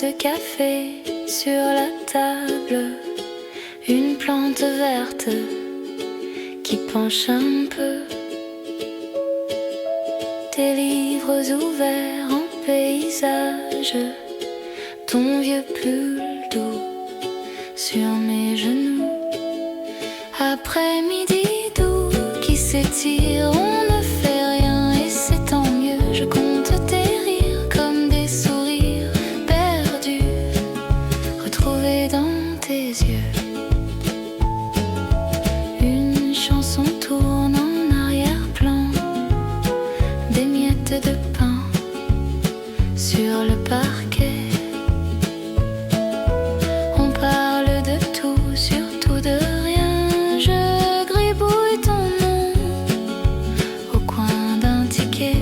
de café sur la table, une plante verte qui penche un peu, tes livres ouverts en paysage, ton vieux pull doux sur mes genoux. Après-midi doux qui s'étire, on ne fait rien et c'est tant mieux. Je compte tes rires comme des sourires perdus, retrouvés dans tes yeux. Une chanson tourne en arrière-plan, des miettes de pain sur le parquet. On parle de tout, surtout de rien. Je gribouille ton nom au coin d'un ticket.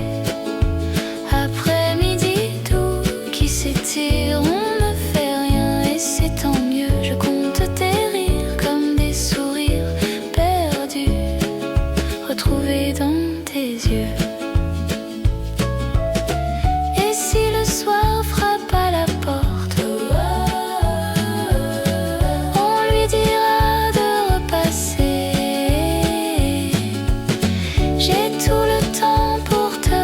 Après-midi doux qui s'étire, on ne fait rien et c'est tant mieux. Je compte tes rires comme des sourires perdus, retrouvés dans tes yeux. Et si le soir frappe à la porte, on lui dira de repasser. J'ai tout le temps pour te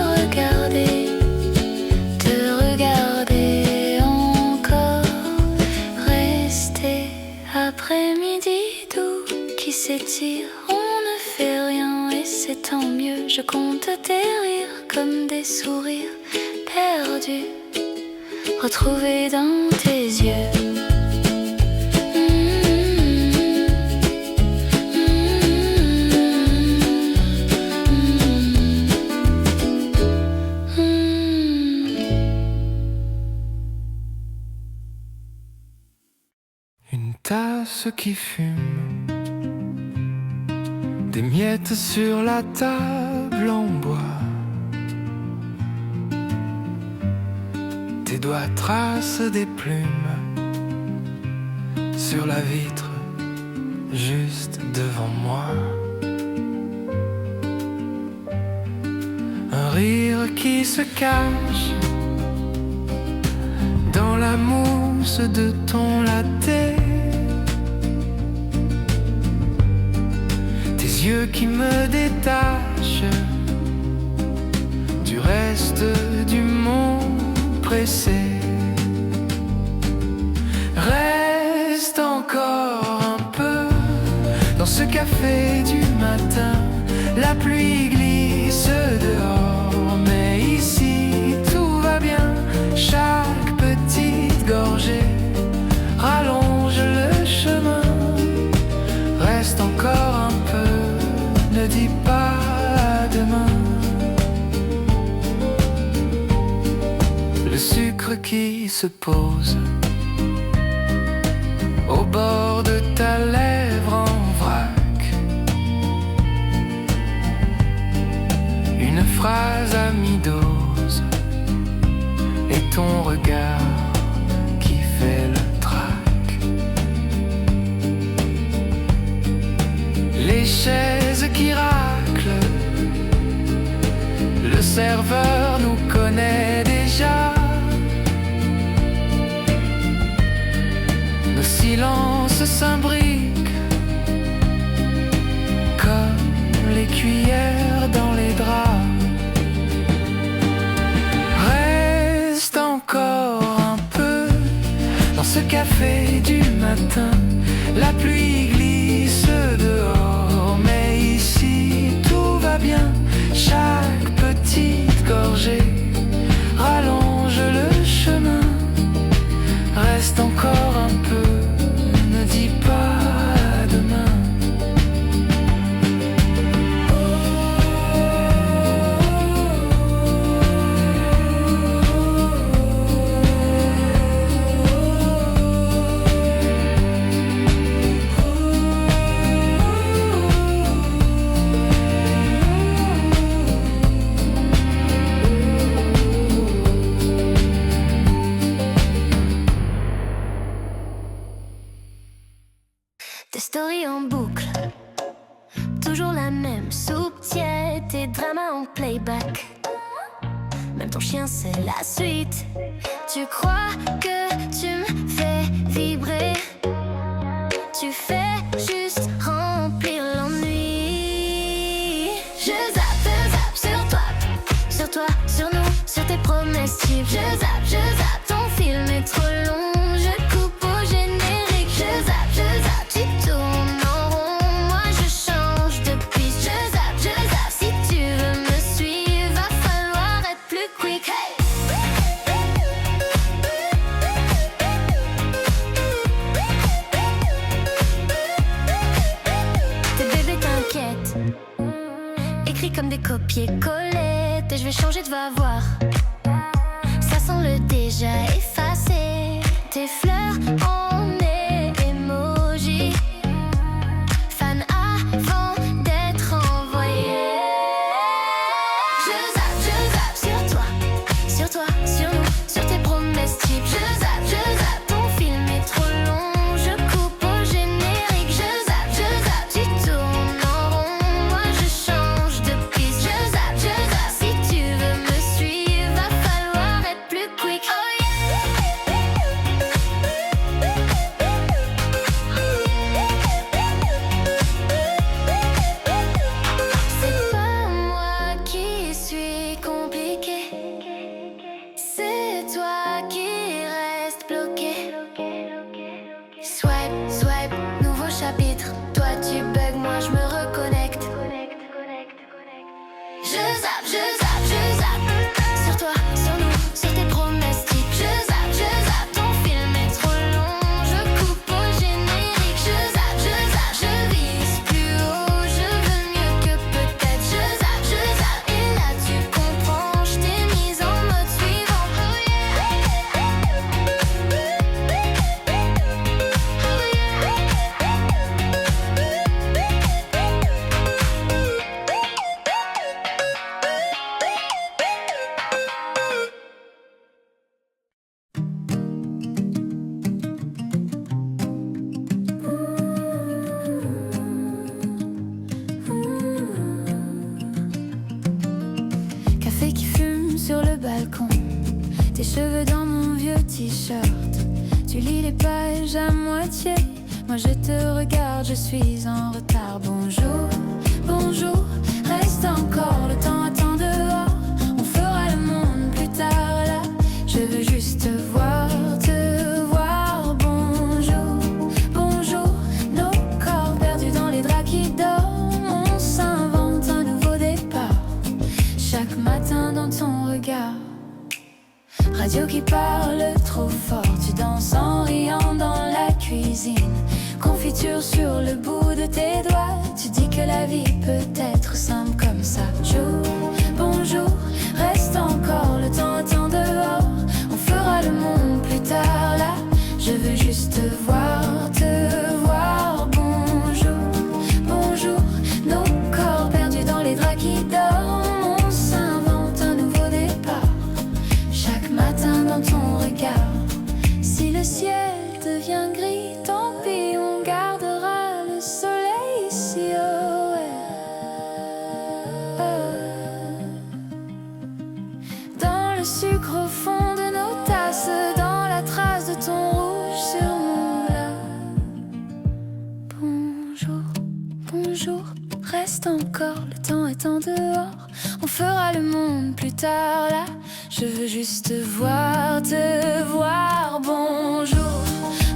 regarder encore, rester. Après-midi doux qui s'étire, on ne fait rien et c'est tant mieux. Je compte tes rires comme des sourires perdus, retrouvés dans tes yeux. Une tasse qui fume, des miettes sur la table en bois, tes doigts tracent des plumes sur la vitre juste devant moi. Un rire qui se cache dans la mousse de ton latte, tes yeux qui me détachent du reste du monde pressé. Reste encore un peu dans ce café du matin. La pluie glisse dehors, mais ici tout va bien. Chaque petite gorgée rallonge le chemin. Reste encore un peu, ne dis pas à demain. Le sucre qui se pose au bord de ta lèvre en vrac, une phrase à mi-dose et ton regard qui fait le trac. Les chaises qui raclent, le serveur nous connaît déjà. Nos silences s'imbriquent comme les cuillères dans les draps. Reste encore un peu dans ce café du matin. La pluie glisse dehors, mais ici tout va bien. Chaque petite gorgée rallonge le chemin. Reste encore un peu, ne dis pas à demain. Des stories en boucle, toujours la même soupe tiède, tes dramas en playback. Même ton chien c'est la suite, Tu crois que tu me fais vibrer. Tu fais juste remplir l'ennui. Je zappe sur toi, sur nous, sur tes promesses types. Je zappe, ton film est trop long. Je coupe au générique. Je zappe, tu tournes en rond. Moi je change de piste. Je zappe, si tu veux me suivre, va falloir être plus quick. Hey! Écrit comme des copier-coller. Et je vais changer de va voir. Ça sent le déjà effacé. Tes fleurs en emoji. Fan avant d'être envoyé. Je zappe sur toi, sur nous, sur tes promesses types. Je zappe, ton film est trop long. Je coupe au générique. Je zappe, tu tournes en rond. Moi je change de piste. Je zappe, si tu veux me suivre, va falloir être plus quick. Oh c'est pas moi qui suis compliqué. C'est toi qui reste bloqué. Swipe, nouveau chapitre. Toi tu bugs, moi je me reconnecte. Je zappe sur toi, sur nous, sur tes promesses types. Je zappe, ton film est trop long. Je coupe au générique. Je zappe, je vise plus haut. Je veux mieux que peut-être. Je zappe, et là tu comprends. Je t'ai mise en mode suivant. Oh Café qui fume sur le balcon. Tes cheveux dans mon vieux t-shirt. Tu lis les pages à moitié. Moi je te regarde, je suis en retard. Bonjour, reste encore, le temps attend dehors. On fera le monde plus tard là. Je veux juste te voir. Bonjour, nos corps perdus dans les draps qui dorment. On s'invente un nouveau départ. Chaque matin dans ton regard. Radio qui parle trop fort. Tu danses en riant dans la cuisine. Confiture sur le bout de tes doigts. Tu dis que la vie peut être simple comme ça. Bonjour, reste encore, le temps attend dehors. On fera le monde plus tard là. Je veux juste te voir. Bonjour, nos corps perdus dans les draps qui dorment. On s'invente un nouveau départ. Chaque matin dans ton regard. Si le ciel devient gris, tant pis, on gardera le soleil ici. Oh ouais. Dans le sucre au fond de nos tasses, dans la trace de ton rouge sur mon lard. Bonjour, reste encore, le temps est en dehors. On fera le monde plus tard là. Je veux juste te voir.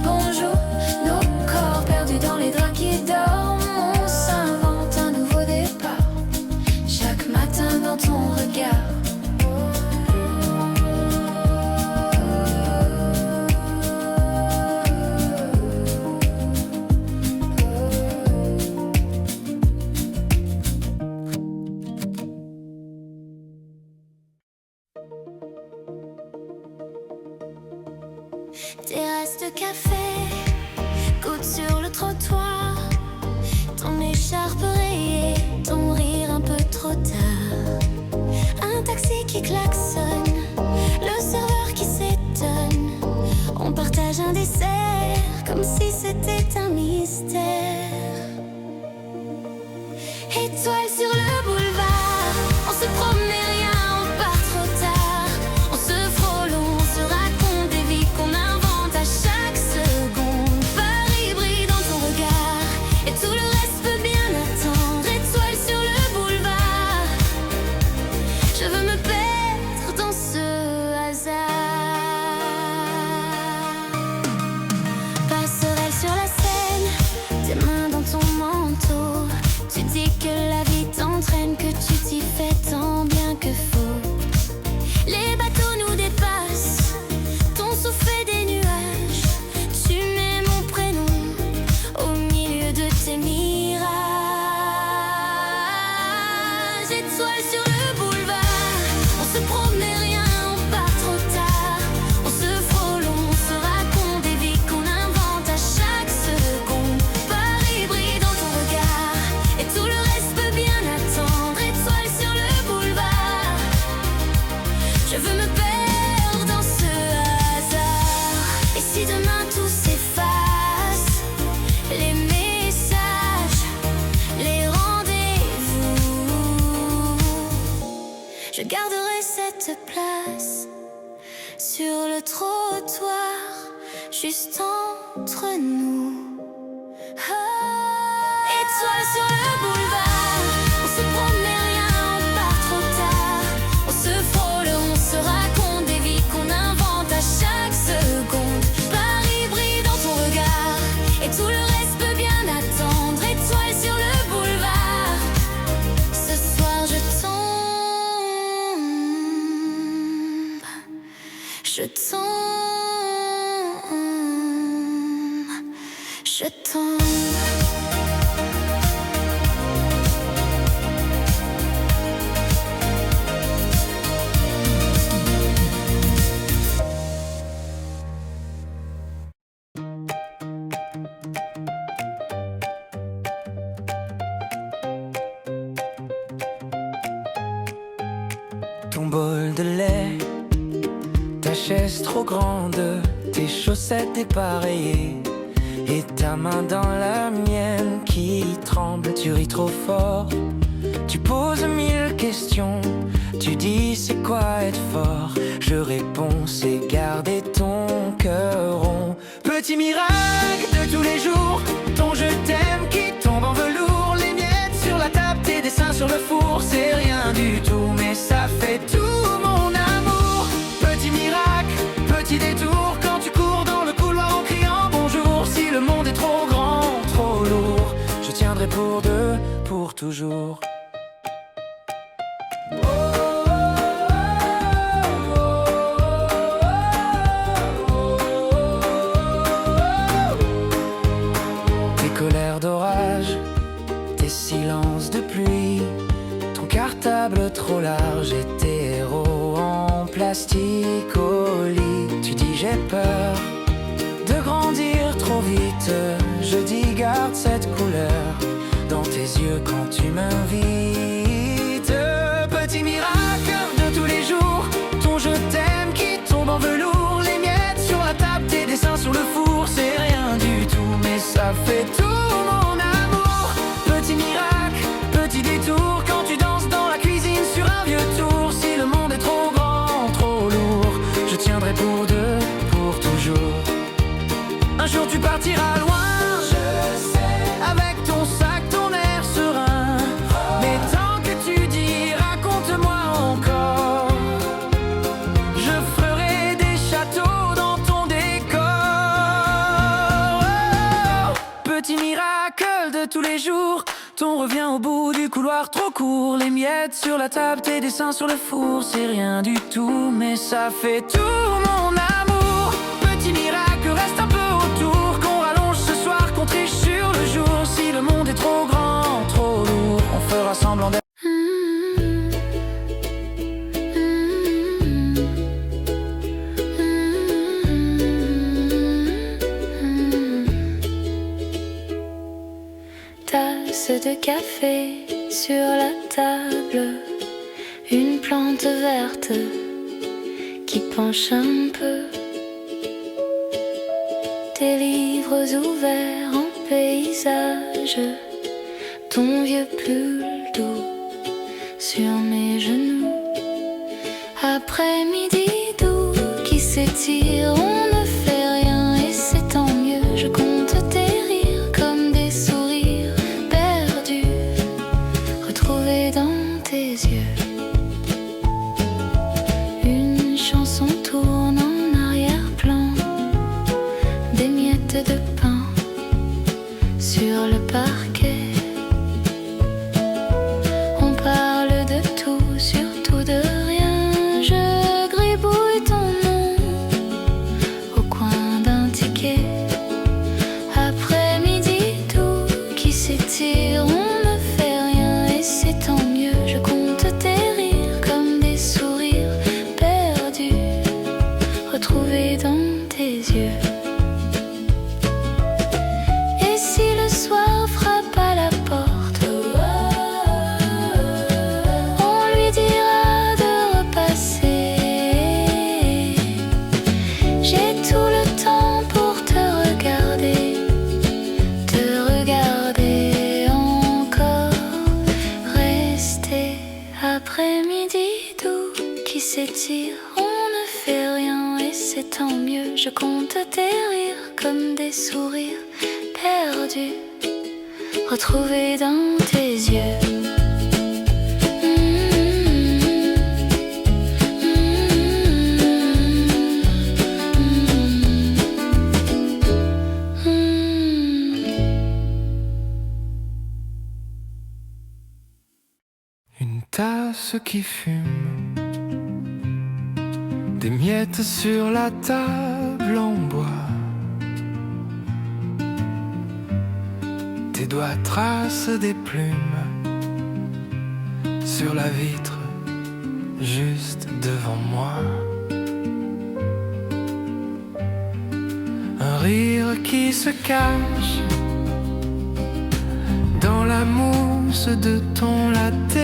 Bonjour, nos corps perdus dans les draps qui dorment. On s'invente un nouveau départ. Chaque matin dans ton regard. Terrasse de café, goutte sur le trottoir. Ton écharpe rayée, ton rire un peu trop tard. Un taxi qui klaxonne, le serveur qui s'étonne. On partage un dessert, comme si c'était un mystère. Étoile sur le boulevard, on se promet rien, on part trop tard. On se frôle, on se raconte. sur le trottoir, juste entre nous. Étoiles sur le boulevard, on se promenait rien, on part trop tard. On se frôle, on se raconte des vies qu'on invente à chaque seconde. Paris brille dans ton regard, et tout le reste peut bien attendre. Étoiles sur le boulevard, ce soir je tombe. Je tombe, je tombe. Ton bol de lait, ta chaise trop grande, tes chaussettes dépareillées et ta main dans la mienne qui tremble. Tu ris trop fort, tu poses 1000 questions, tu dis c'est quoi être fort. Je réponds c'est garder ton cœur rond. Petit miracle de tous les jours, ton je t'aime qui tombe en velours. Les miettes sur la table, tes dessins sur le four. C'est rien du tout mais ça fait tout mon amour. Petit miracle, petit détour, quand tu cours dans le couloir en criant bonjour. Si le monde est trop grand, trop lourd, je tiendrai pour deux, pour toujours. Tes colères d'orage, tes silences de pluie, ton cartable trop large et tes héros en plastique au lit. Tu dis j'ai peur de grandir trop vite, je dis garde cette couleur dans tes yeux quand tu m'invites. Petit miracle de tous les jours, ton je t'aime qui tombe en velours. Les miettes sur la table, tes dessins sur le four. C'est rien du tout mais ça fait tout mon amour. Petit miracle, petit détour, quand tu danses dans la cuisine sur un vieux tour. Si le monde est trop grand, trop lourd, je tiendrai pour deux, pour toujours. Un jour tu partiras loin, je sais, avec ton sac, ton air serein. Mais tant que tu dis raconte-moi encore, je ferai des châteaux dans ton décor. Oh, petit miracle de tous les jours, ton revient au bout du couloir trop court. Les miettes sur la table, tes dessins sur le four. C'est rien du tout mais ça fait tout mon amour. Petit miracle, reste un peu autour, qu'on rallonge ce soir, qu'on triche sur le jour. Si le monde est trop grand, trop lourd, on fera semblant d'être. Tasse de café sur la table, une plante verte qui penche un peu. Tes livres ouverts en paysage, ton vieux pull doux sur mes genoux. Après-midi doux qui s'étire, on ne fait rien et c'est tant mieux. Je compte tes rires comme des sourires perdus, retrouvés dans tes yeux. Une chanson tourne en arrière-plan, des miettes de pain sur le parquet. On parle de tout, surtout de rien. Je gribouille ton nom au coin d'un ticket. Après-midi doux qui s'étire, on ne fait rien et c'est tant mieux. Je compte tes rires comme des sourires perdus, retrouvés dans tes yeux. Et si le soir frappe sourire perdu, retrouvé dans tes yeux. Une tasse qui fume, des miettes sur la table en bois, tes doigts tracent des plumes sur la vitre juste devant moi. Un rire qui se cache dans la mousse de ton latte,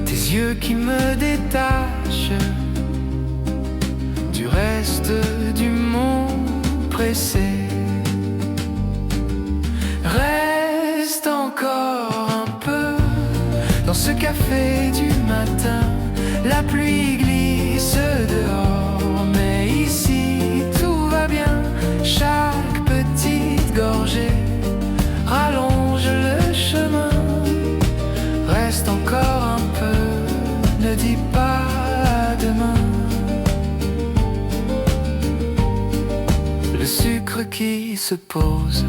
tes yeux qui me détachent du reste du monde pressé. Reste encore un peu dans ce café du matin, la pluie glisse dehors, mais ici tout va bien. Chaque petite gorgée rallonge le chemin. Reste encore un peu, ne dis pas à demain. Le sucre qui se pose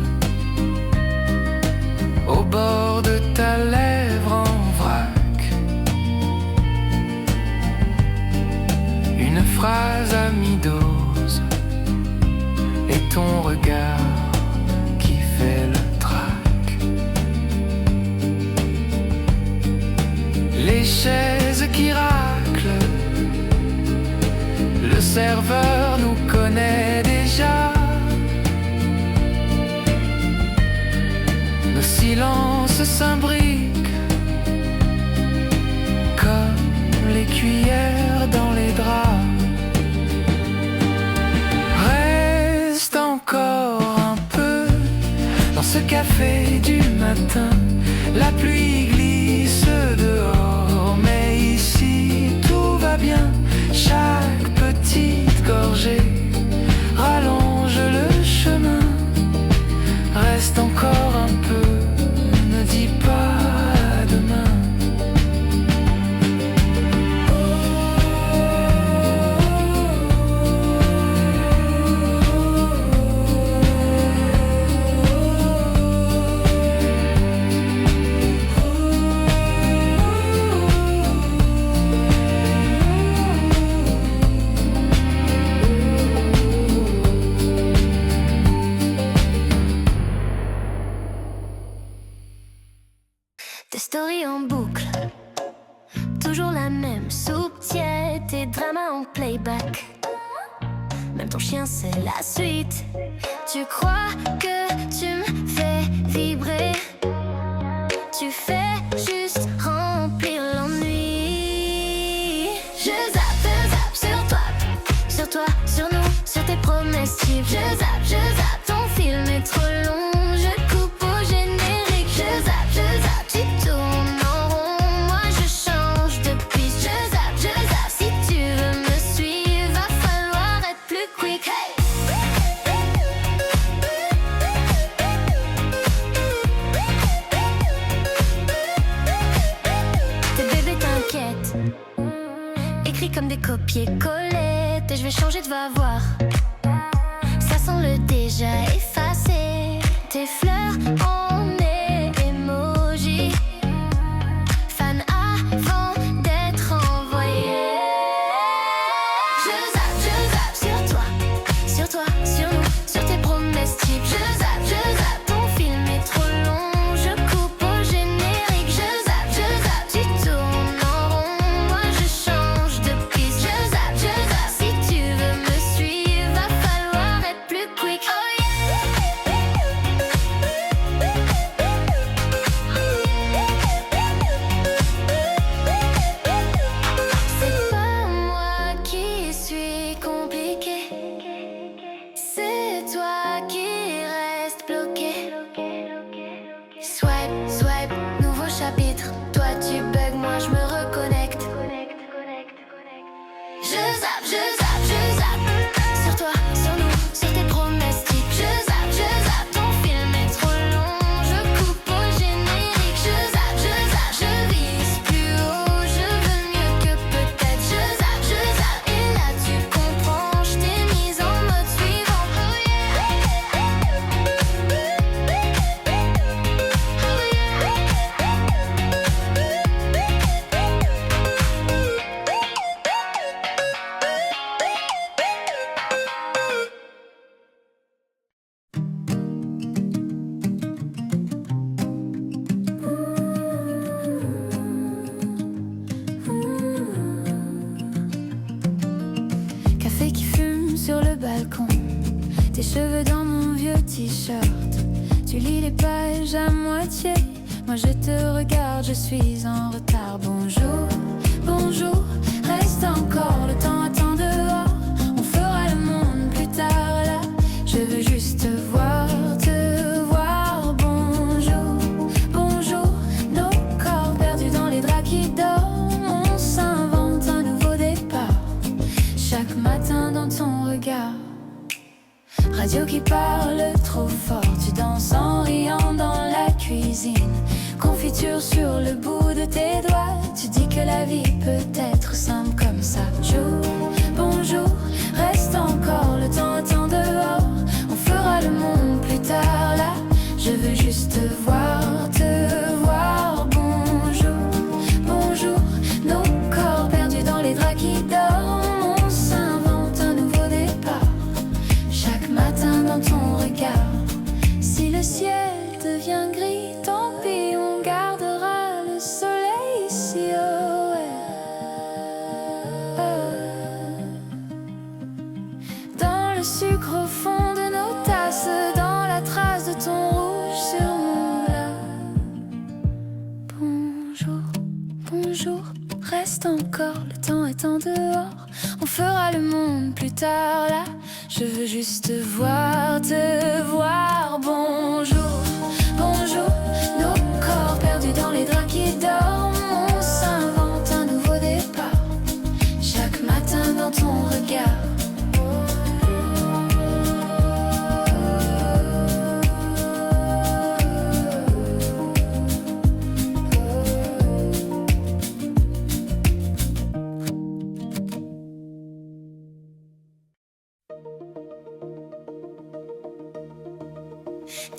au bord de ta lèvre en vrac, une phrase à mi-dose et ton regard qui fait le trac. Les chaises qui raclent, le serveur nous connaît déjà. Nos silences s'imbriquent comme les cuillères dans les draps. Reste encore un peu dans ce café du matin, la pluie glisse dehors, mais ici tout va bien. Chaque petite gorgée rallonge le chemin. Reste encore un peu, ne dis pas à demain. Des stories en boucle, toujours la même soupe tiède, tes dramas en playback. Même ton chien c'est la suite. Tu crois que tu me fais vibrer, tu fais juste remplir l'ennui. Je zappe sur toi, sur nous, sur tes promesses types. Je zappe, ton film est trop long. Je coupe au générique. Je zappe, tu tournes en rond. Moi je change de piste. Je zappe, si tu veux me suivre, va falloir être plus quick. Hey! Tes bébés t'inquiètent, écrit comme des copier-coller. Et je vais changer, tu vas voir. Ça sent le déjà effacé. Tes fleurs en emoji, fan avant d'être envoyé. Je zappe sur toi, sur nous, sur tes promesses types. Je zappe, ton film est trop long. Je coupe au générique. Je zappe, tu tournes en rond. Moi je change de piste. Je zappe, si tu veux me suivre, va falloir être plus quick. Oh yeah! balcon, tes cheveux dans mon vieux t-shirt. Tu lis les pages à moitié, moi je te regarde, je suis en retard. Bonjour, bonjour, reste encore, le temps attend dehors. On fera le monde plus tard là, je veux juste te voir, te voir. Bonjour, bonjour, nos corps perdus dans les draps qui dorment. On s'invente un nouveau départ, chaque matin dans ton regard. Radio qui parle trop fort, tu danses en riant dans la cuisine. Confiture sur le bout de tes doigts, tu dis que la vie peut être simple comme ça. Bonjour, reste encore, le temps attend dehors. On fera le monde plus tard là, je veux juste te voir, te voir. Bonjour, bonjour, nos corps perdus dans les draps qui dorment. On s'invente un nouveau départ, chaque matin dans ton regard. Si le ciel devient gris, tant pis, on gardera le soleil ici. Oh ouais. Dans le sucre au fond de nos tasses, dans la trace de ton rouge sur mon lard. Bonjour, bonjour, reste encore, le temps est en dehors. On fera le monde plus tard là, je veux juste te voir, te voir. Bonjour, bonjour, nos corps perdus dans les draps qui dorment. On s'invente un nouveau départ, chaque matin dans ton regard.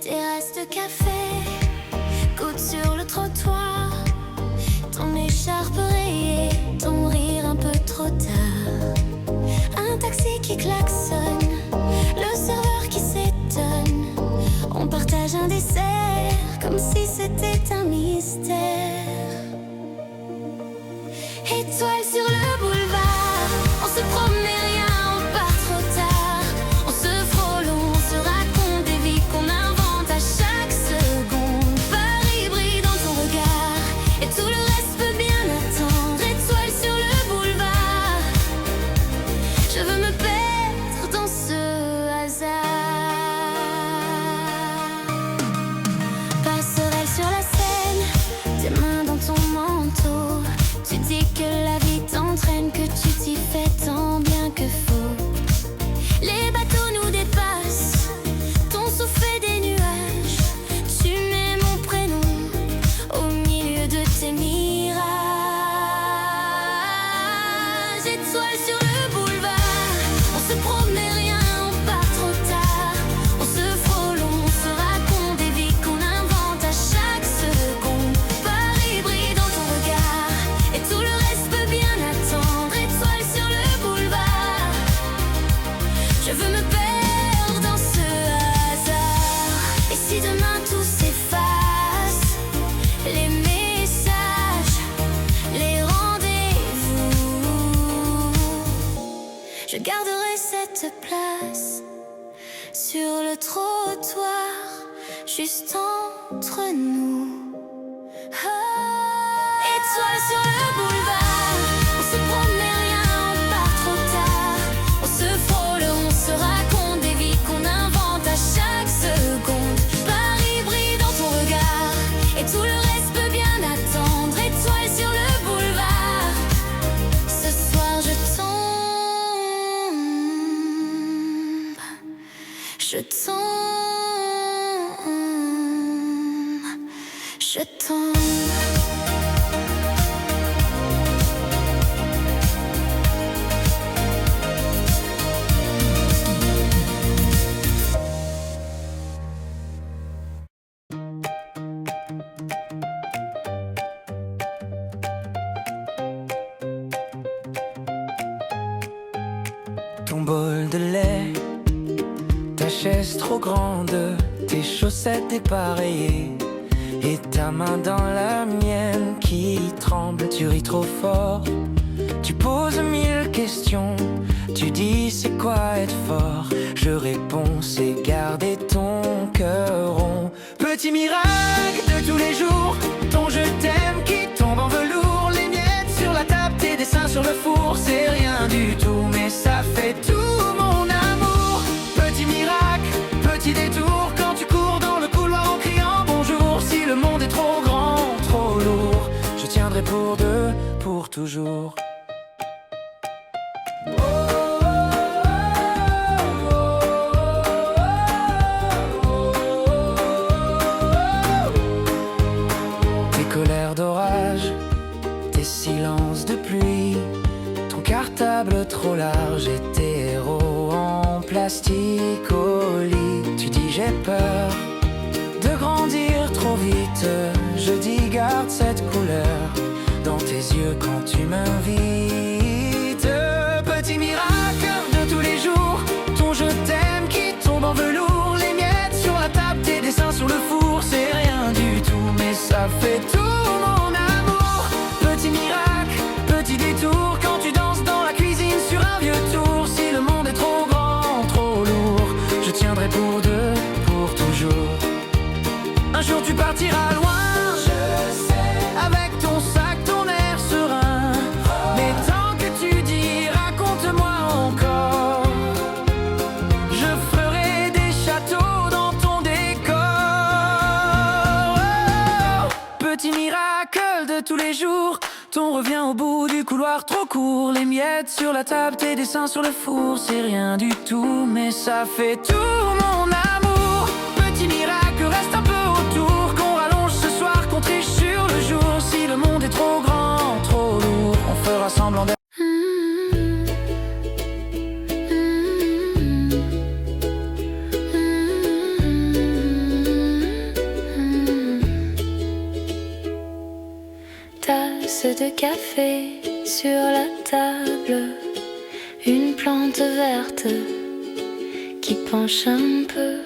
Terrasse de café, goutte sur le trottoir, ton écharpe rayée, ton rire un peu trop tard. Un taxi qui klaxonne, le serveur qui s'étonne. On partage un dessert, comme si c'était un mystère. Étoile sur le boulevard, on se promenait rien, on part trop tard. On se frôle, on se raconte des vies qu'on invente à chaque seconde. Paris brille dans ton regard, et tout le reste peut bien attendre. Étoile sur le boulevard, je veux me perdre dans ce hasard. Passerelle sur la Seine, tes mains dans ton manteau. Tu dis que la vie t'entraîne, que tu t'y fais tant bien que faux. Les bateaux nous dépassent, ton souffle fait des nuages. Tu mets mon prénom au milieu de tes mirages. Étoile sur le boulevard, on se promenait rien, on part trop tard. On se frôle, on se raconte des vies qu'on invente à chaque seconde. Paris brille dans ton regard, et tout le reste peut bien attendre. Étoile sur le boulevard, je veux me perdre dans ce hasard. Et si demain tout s'efface, les messages, les rendez-vous, je garderai cette place sur le trottoir, juste entre nous. Étoile sur le boulevard, on se promenait rien, on part trop tard. On se frôle, on se raconte des vies qu'on invente à chaque seconde. Paris brille dans ton regard, et tout le reste peut bien attendre. Étoile sur le boulevard, ce soir je tombe, je tombe, je tombe. Ton bol de lait, ta chaise trop grande, tes chaussettes dépareillées, et ta main dans la mienne qui tremble. Tu ris trop fort, tu poses mille questions, Tu dis c'est quoi être fort? Je réponds c'est garder ton cœur rond. Petit miracle de tous les jours, ton je t'aime qui tombe en velours. Les miettes sur la table, tes dessins sur le four. C'est rien du tout mais ça fait tout mon amour. Petit miracle, petit détour, quand tu cours dans le couloir en criant bonjour. Si le monde est trop grand, trop lourd, je tiendrai pour deux, pour toujours. Colère d'orage, tes silences de pluie, ton cartable trop large et tes héros en plastique au lit. Tu dis j'ai peur de grandir trop vite, je dis garde cette couleur dans tes yeux quand tu m'invites. Petit miracle de tous les jours, ton je t'aime qui tombe en velours. Les miettes sur la table, tes dessins sur le four. C'est rien du tout mais ça fait tout mon amour. Petit miracle, petit détour, quand tu danses dans la cuisine sur un vieux tour. Si le monde est trop grand, trop lourd, je tiendrai pour deux, pour toujours. Un jour tu partiras loin, je sais, avec ton sac, ton air serein. Mais tant que tu dis raconte-moi encore, je ferai des châteaux dans ton décor. Oh, petit miracle de tous les jours, ton revient au bout du couloir trop court. Les miettes sur la table, tes dessins sur le four. C'est rien du tout mais ça fait tout mon amour. Petit miracle, reste un peu autour, qu'on rallonge ce soir, qu'on triche sur le jour. Si le monde est trop grand, trop lourd, on fera semblant d'être. Tasse de café sur la table, une plante verte qui penche un peu.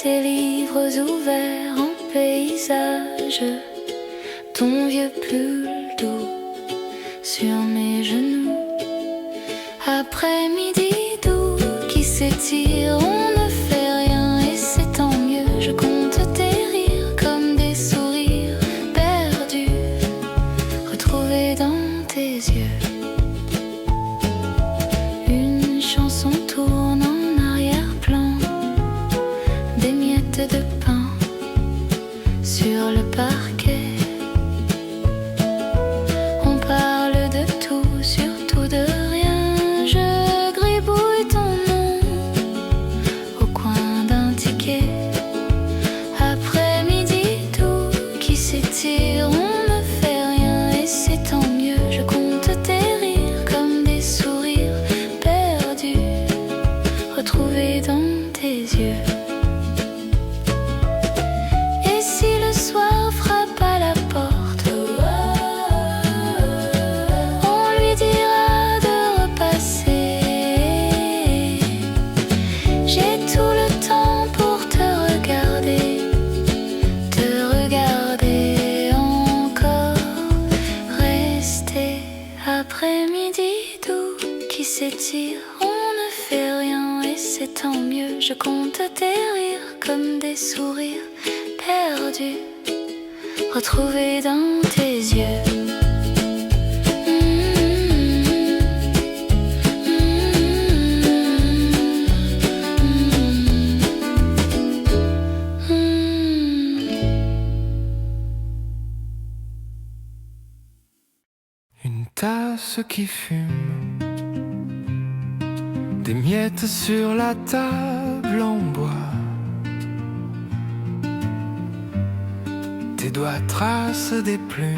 Tes livres ouverts en paysage, ton vieux pull doux sur mes genoux. Après-midi doux qui s'étire, on ne fait rien et c'est tant mieux. Je compte tes rires comme des sourires perdus, retrouvés dans tes yeux. Une chanson tourne en arrière-plan, des miettes de pain sur le parquet. On parle de tout, surtout de rien. Je gribouille ton nom au coin d'un ticket. Après-midi doux qui s'étire, on ne fait rien et c'est tant mieux. Je compte tes rires comme des sourires perdus, retrouvés dans tes yeux. Et si le soir frappe à la porte, on lui dira de repasser. J'ai tout le temps pour te regarder encore. Rester après-midi doux qui s'étire, on ne fait rien et c'est tant mieux. Je compte tes rires comme des sourires perdus, retrouvés dans tes yeux. Une tasse qui fume, des miettes sur la table en bois. Tes doigts tracent des plumes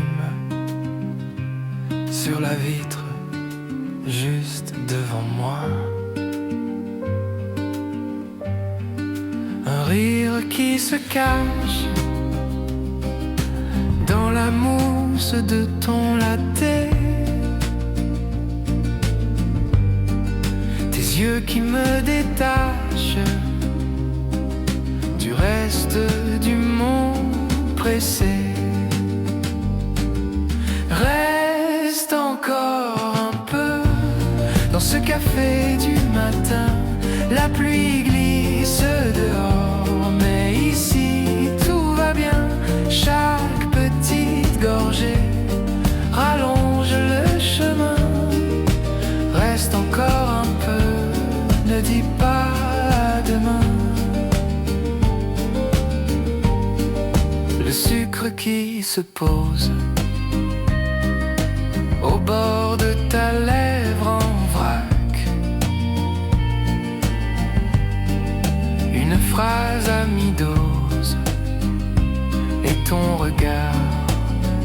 sur la vitre juste devant moi. Un rire qui se cache dans la mousse de ton latte. Tes yeux qui me détachent du reste du monde pressé. Reste encore un peu café du matin. La pluie glisse dehors, mais ici tout va bien. Chaque petite gorgée rallonge le chemin. Reste encore un peu, ne dis pas à demain. Le sucre qui se pose au bord de ta lèvre en vrac. Une phrase à mi-dose et ton regard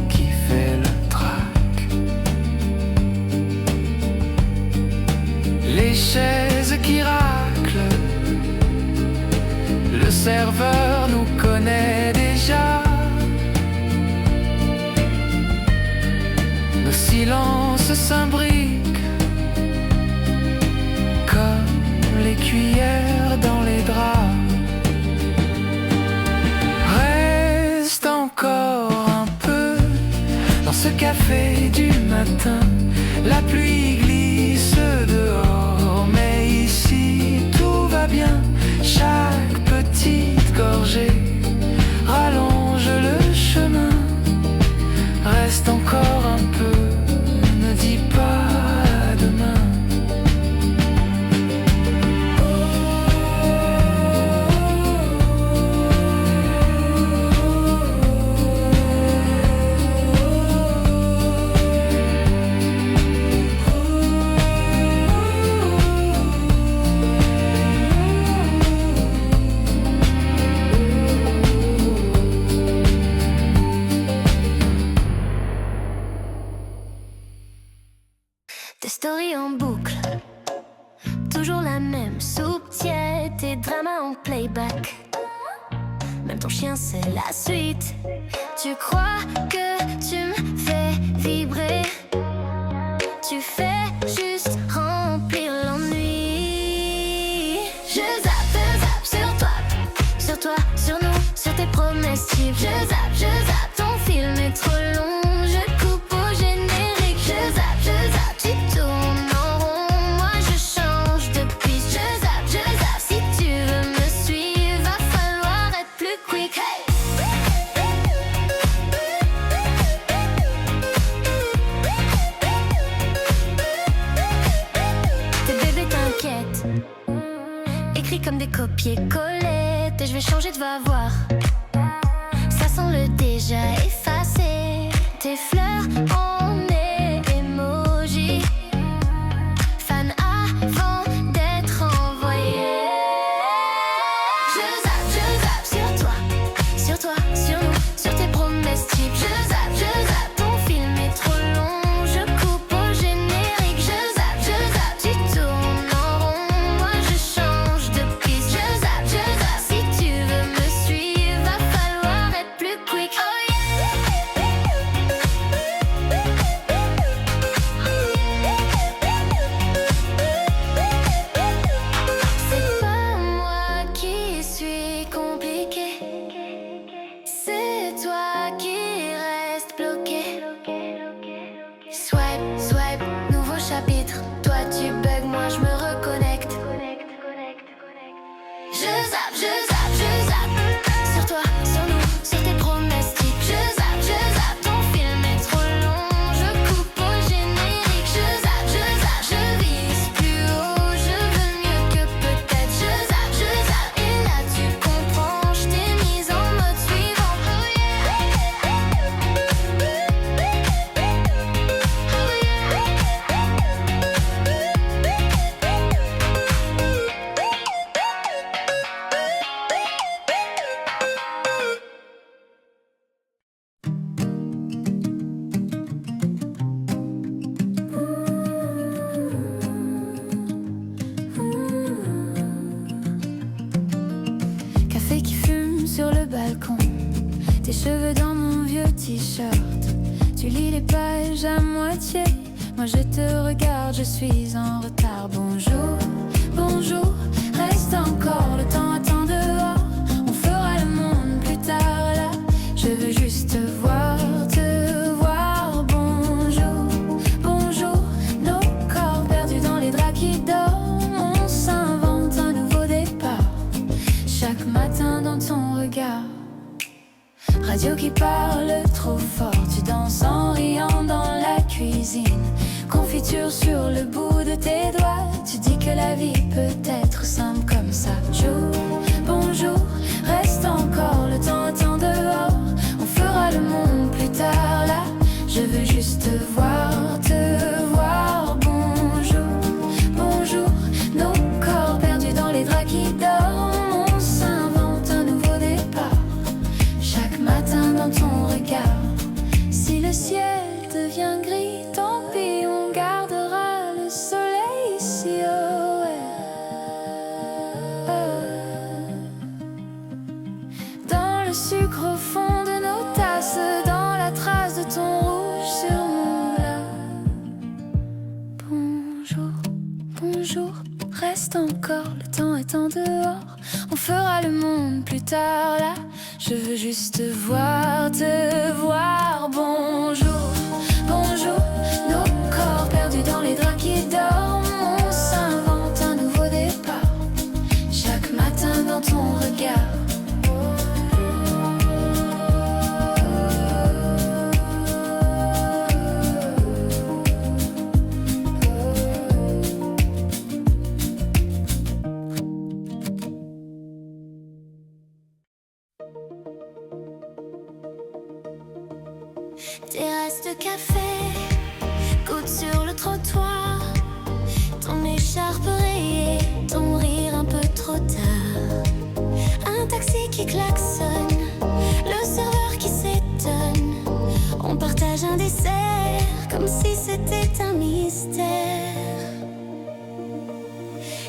qui fait le trac. Les chaises qui raclent, le serveur nous connaît déjà. Nos silences s'imbriquent comme les cuillères dans les draps. Reste encore un peu dans ce café du matin. La pluie glisse dehors, mais ici tout va bien. Chaque petite gorgée rallonge le chemin. Reste encore un peu, ne dis pas à demain. Des stories en boucle, toujours la même soupe tiède, tes dramas en playback. Même ton chien c'est la suite. Tu crois que tu me fais vibrer, tu fais juste remplir l'ennui. Je zappe sur toi, sur toi, sur nous, sur tes promesses types. Je zappe, ton film est trop long. Je coupe au générique. Je zappe, tu tournes en rond. Moi je change de piste. Je zappe, si tu veux me suivre, va falloir être plus quick. Hey! Tes bébés t'inquiètent, écrit comme des copier-coller. Et je vais changer de va voir, ça sent le déjà effacé. Tes fleurs en emoji, fan avant d'être envoyé. Je zappe sur toi, sur nous, sur tes promesses types. Je zappe, ton film est trop long. Je coupe au générique. Je zappe, tu tournes en rond. Moi je change de piste. Je zappe, si tu veux me suivre, va falloir être plus quick. Oh yeah! C'est pas moi qui suis compliqué, c'est toi qui reste bloqué. Swipe, nouveau chapitre. Toi tu bugs, moi je me reconnecte. Je zappe, sur toi, sur nous, sur tes promesses types. Je zappe, ton film est trop long. Je coupe au générique. Je zappe, je vise plus haut. Je veux mieux que peut-être. Je zappe, et là tu comprends. Je t'ai mise en mode suivant. Oh yeah. Café qui fume sur le balcon, tes cheveux dans mon vieux t-shirt. Tu lis les pages à moitié, moi je te regarde, je suis en retard. Bonjour, reste encore, le temps attend dehors. On fera le monde plus tard là, je veux juste te voir. Bonjour, nos corps perdus dans les draps qui dorment. radio qui parle trop fort. Tu danses en riant dans la cuisine, confiture sur le bout de tes doigts. Tu dis que la vie peut être simple comme ça. Bonjour, reste encore, le temps attend dehors. On fera le monde plus tard là. Je veux juste te voir, te voir. Bonjour, nos corps perdus dans les draps qui dorment. On s'invente un nouveau départ, chaque matin dans ton regard. Si le ciel devient gris, tant pis, on gardera le soleil ici. Oh ouais. Dans le sucre au fond de nos tasses, dans la trace de ton rouge sur mon plat. Bonjour, reste encore, le temps est en dehors. On fera le monde plus tard là. Je veux juste te voir, te voir. Bonjour, nos corps perdus dans les draps qui dorment. On s'invente un nouveau départ, chaque matin dans ton regard. Terrasse de café, goutte sur le trottoir, ton écharpe rayée, ton rire un peu trop tard. Un taxi qui klaxonne, le serveur qui s'étonne. On partage un dessert, comme si c'était un mystère.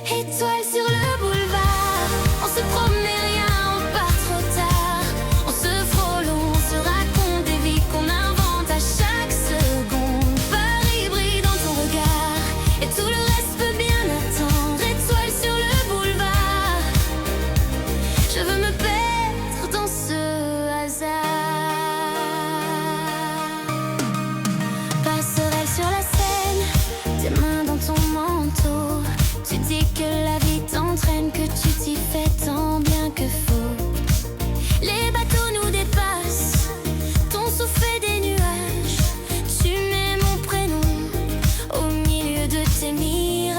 Étoile sur le boulevard, on se promenait rien, on part trop tard. On se frôle, on se raconte des vies qu'on invente à chaque seconde. Paris brille dans ton regard, et tout le reste peut bien attendre. Étoile sur le boulevard, je veux me perdre dans ce hasard. Passerelle sur la Seine, tes mains dans ton manteau. Tu dis que la vie t'entraîne, que tu t'y fais tant bien que faux. Les bateaux nous dépassent, ton souffle fait des nuages. Tu mets mon prénom au milieu de tes mirages.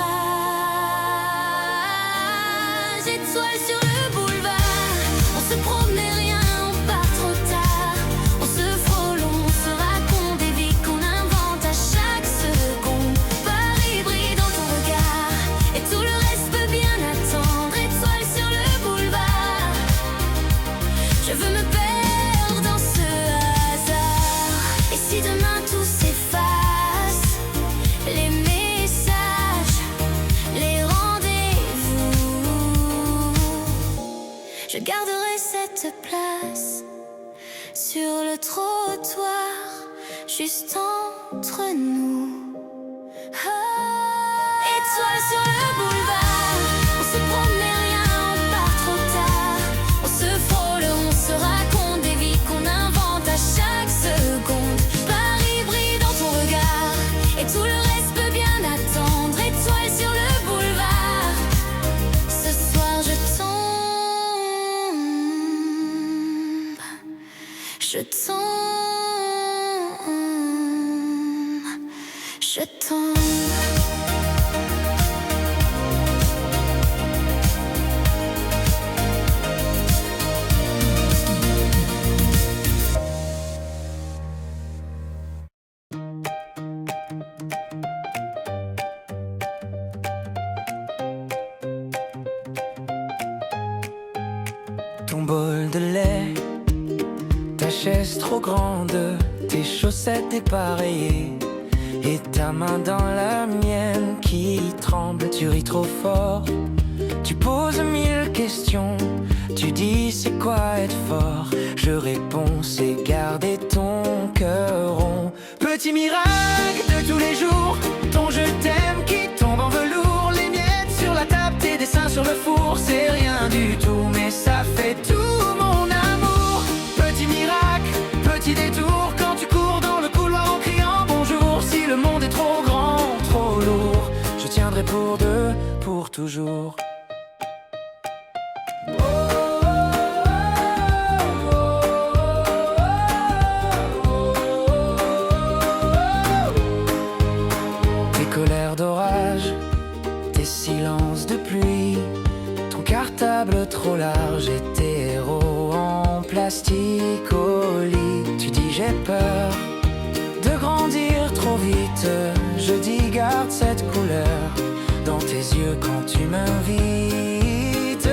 Étoile sur le boulevard, on se promenait rien, on part trop tard. On se frôle, on se raconte des vies qu'on invente à chaque seconde. Paris brille dans ton regard, et tout le reste peut bien attendre. Étoile sur le boulevard, je veux me perdre dans ce hasard. Et si demain tout s'efface, les messages, les rendez-vous, je garderai cette place sur le trottoir, juste entre nous. Étoile sur le boulevard, on se promenait rien, on part trop tard. On se frôle, on se raconte des vies qu'on invente à chaque seconde. Paris brille dans ton regard, et tout le reste peut bien attendre. Étoile sur le boulevard, ce soir je tombe, je tombe, je tombe. Ton bol de lait, ta chaise trop grande, tes chaussettes dépareillées, et ta main dans la mienne qui tremble. Tu ris trop fort, tu poses 1000 questions. Tu dis c'est quoi être fort? Je réponds c'est garder ton cœur rond. Petit miracle de tous les jours, ton je t'aime qui tombe en velours. Les miettes sur la table, tes dessins sur le four. C'est rien du tout mais ça fait tout mon amour. Petit miracle, petit détour, quand tu cours dans le couloir en criant bonjour. Si le monde est trop grand, trop lourd, je tiendrai pour deux, pour toujours. pluie, ton cartable trop large et tes héros en plastique au lit. Tu dis j'ai peur de grandir trop vite, je dis garde cette couleur dans tes yeux quand tu m'invites.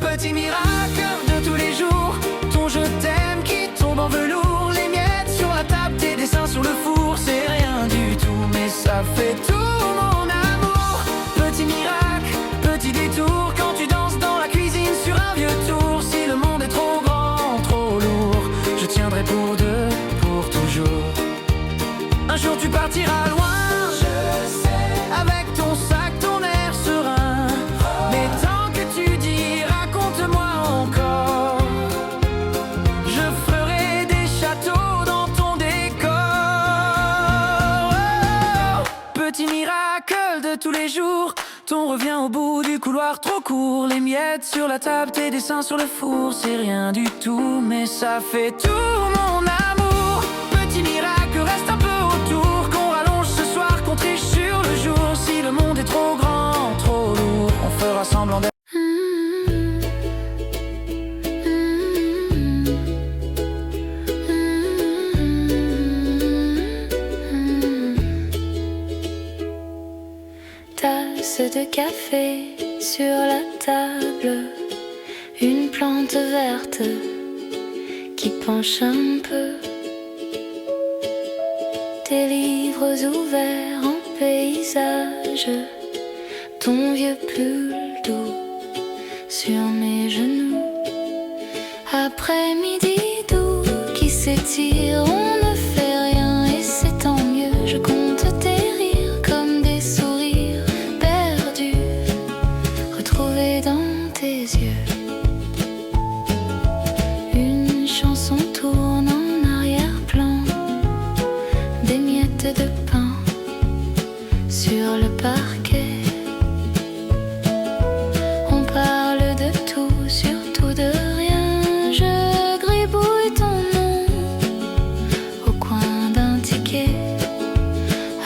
Petit miracle de tous les jours, ton je t'aime qui tombe en velours, les miettes sur la table, tes dessins sur le four, c'est rien du tout, mais ça fait tout mon amour. Petit miracle, petit détour, quand tu danses dans la cuisine sur un vieux tour. Si le monde est trop grand, trop lourd, je tiendrai pour deux, pour toujours. Un jour tu partiras loin, je sais, avec ton sac, ton air serein. Mais tant que tu dis raconte-moi encore, je ferai des châteaux dans ton décor. Oh, petit miracle de tous les jours, ton revient au bout du couloir trop court, les miettes sur la table, tes dessins sur le four, c'est rien du tout, mais ça fait tout mon amour. Petit miracle, reste un peu autour, qu'on rallonge ce soir, qu'on triche sur le jour. Si le monde est trop grand, trop lourd, on fera semblant d'être. Tasse de café sur la table, une plante verte qui penche un peu, tes livres ouverts en paysage, ton vieux pull doux sur mes genoux. Après-midi doux qui s'étire, on ne fait rien et c'est tant mieux. Je compte tes rires comme des sourires perdus, retrouvés dans tes yeux. Une chanson tourne en arrière-plan, des miettes de pain sur le parquet. On parle de tout, surtout de rien. Je gribouille ton nom au coin d'un ticket.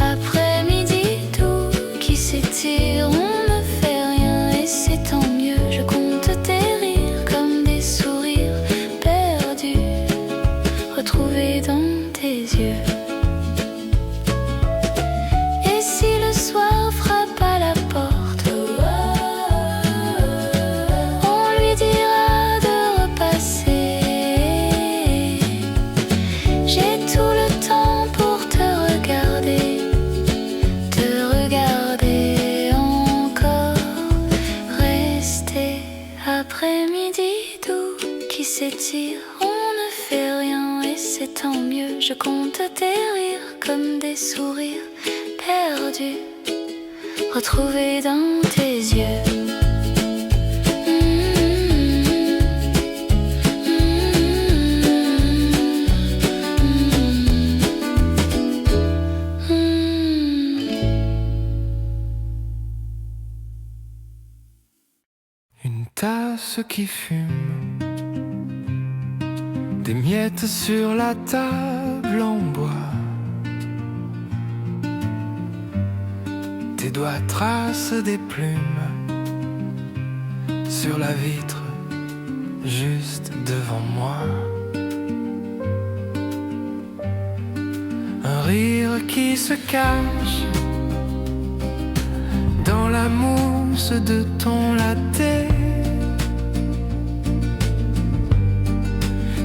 Après-midi doux qui s'étire, on ne fait rien et c'est tant mieux. Je compte tes rires comme des sourires perdus, retrouvés dans tes yeux. Et si le soir frappe à la porte, on lui dira de repasser. J'ai tout le temps pour te regarder encore. Rester après-midi doux qui s'étire, on ne fait rien et c'est tant mieux. Je compte tes rires comme des sourires perdus, retrouvés dans tes yeux. Une tasse qui fume, des miettes sur la table en bois, tes doigts tracent des plumes sur la vitre juste devant moi. Un rire qui se cache dans la mousse de ton latte,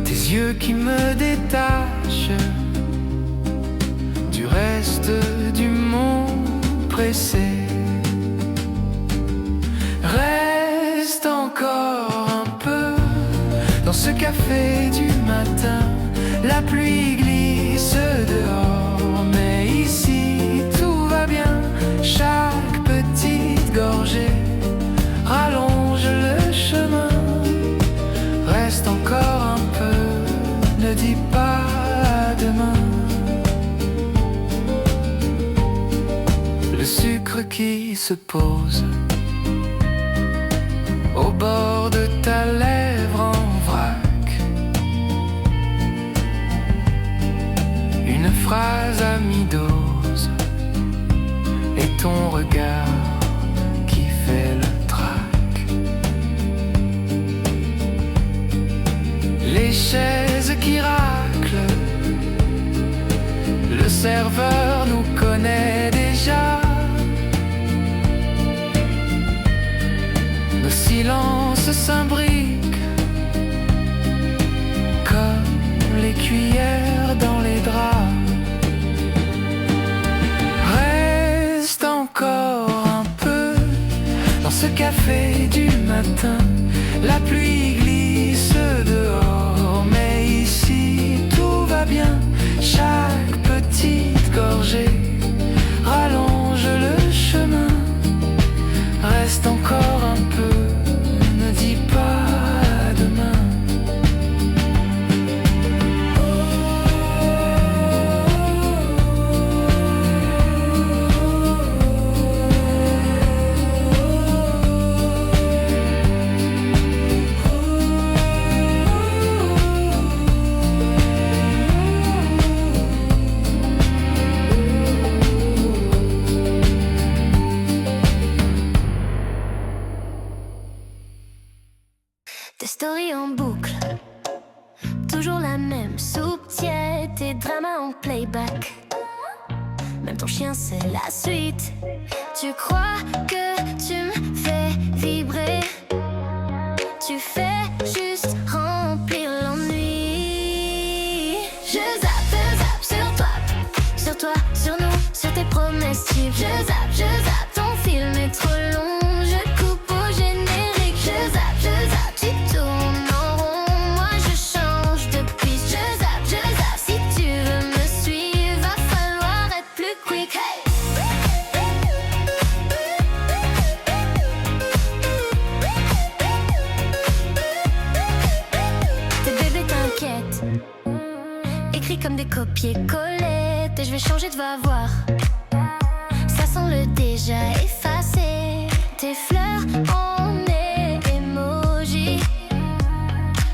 tes yeux qui me détachent du reste du monde pressé. Reste encore un peu dans ce café du matin, la pluie glisse dehors, mais ici tout va bien. Chaque petite gorgée rallonge le chemin. Reste encore un peu, ne dis pas à demain. Le sucre qui se pose au bord de ta lèvre en vrac, une phrase à mi-dose et ton regard qui fait le trac. serveur nous connaît déjà. Nos silences s'imbriquent comme les cuillères dans les draps. Reste encore un peu dans ce café du matin. La pluie glisse dehors, mais ici tout va bien. Chaque petite gorgée rallonge le chemin. Reste encore un peu, ne dis pas demain. Tes stories en boucle, toujours la même soupe tiède, tes dramas en playback. Même ton chien c'est la suite. Tu crois que tu me fais vibrer, tu fais juste remplir l'ennui. Je zappe sur toi, sur nous, sur tes promesses cheap. Je zappe, ton film est trop long. Je coupe au générique. Je zappe, tu tournes en rond. Moi je change de piste. Je zappe, si tu veux me suivre, va falloir être plus quick. Hey! Tes bébés t'inquiètent, écrit comme des copier-coller. Et je vais changer de va voir. Ça sent le déjà effacé. Tes fleurs en emoji,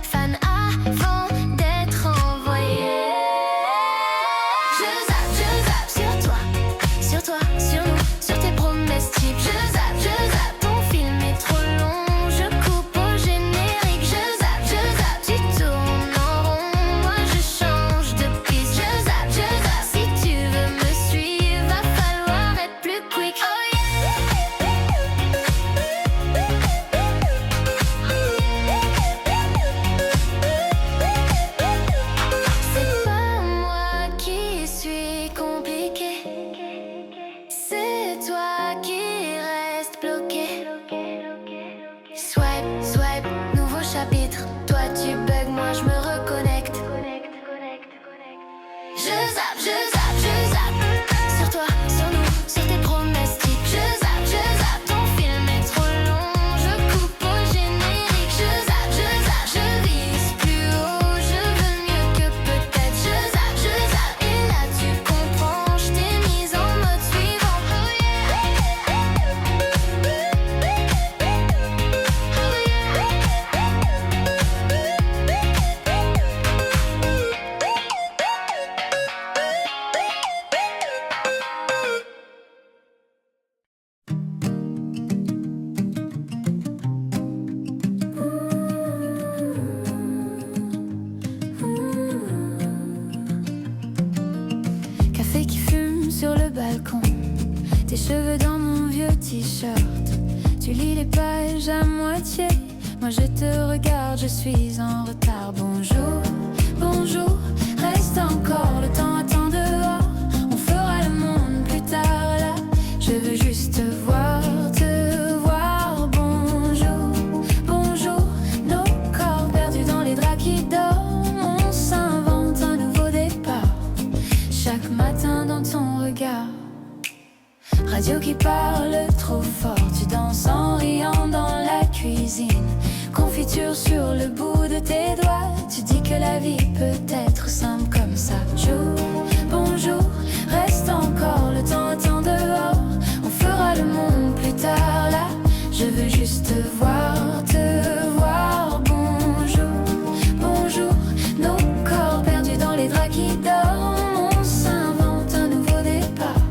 fan avant d'être envoyé. Je zappe sur toi, sur nous, sur tes promesses cheap. Je zappe, ton film est trop long. Je coupe au générique. Je zappe, tu tournes en rond. Moi je change de piste. Je zappe, si tu veux me suivre, va falloir être plus quick. Oh yeah. C'est pas moi qui suis compliqué, c'est toi qui reste bloqué. Swipe, nouveau chapitre. Toi tu bugs, moi je me reconnecte. Je zappe sur toi, sur nous, sur tes promesses type. Je zappe, ton film est trop long. Je coupe au générique. Je zappe, je vise plus haut. Je veux mieux que peut-être. Je zappe, et là tu comprends. Je t'ai mise en mode suivant. Oh yeah. Café qui fume sur le balcon, tes cheveux dans mon vieux t-shirt. Tu lis les pages à moitié, moi je te regarde, je suis en retard. Bonjour, reste encore, le temps attend dehors. On fera le monde plus tard là, je veux juste te voir. Bonjour, nos corps perdus dans les draps qui dorment. On s'invente un nouveau départ, chaque matin dans ton regard. Radio qui parle trop fort, tu danses en riant dans la cuisine. Confiture sur le bout de tes doigts, tu dis que la vie peut être simple comme ça. Bonjour, reste encore, le temps attend dehors. On fera le monde plus tard là, je veux juste te voir. Bonjour, nos corps perdus dans les draps qui dorment. On s'invente un nouveau départ,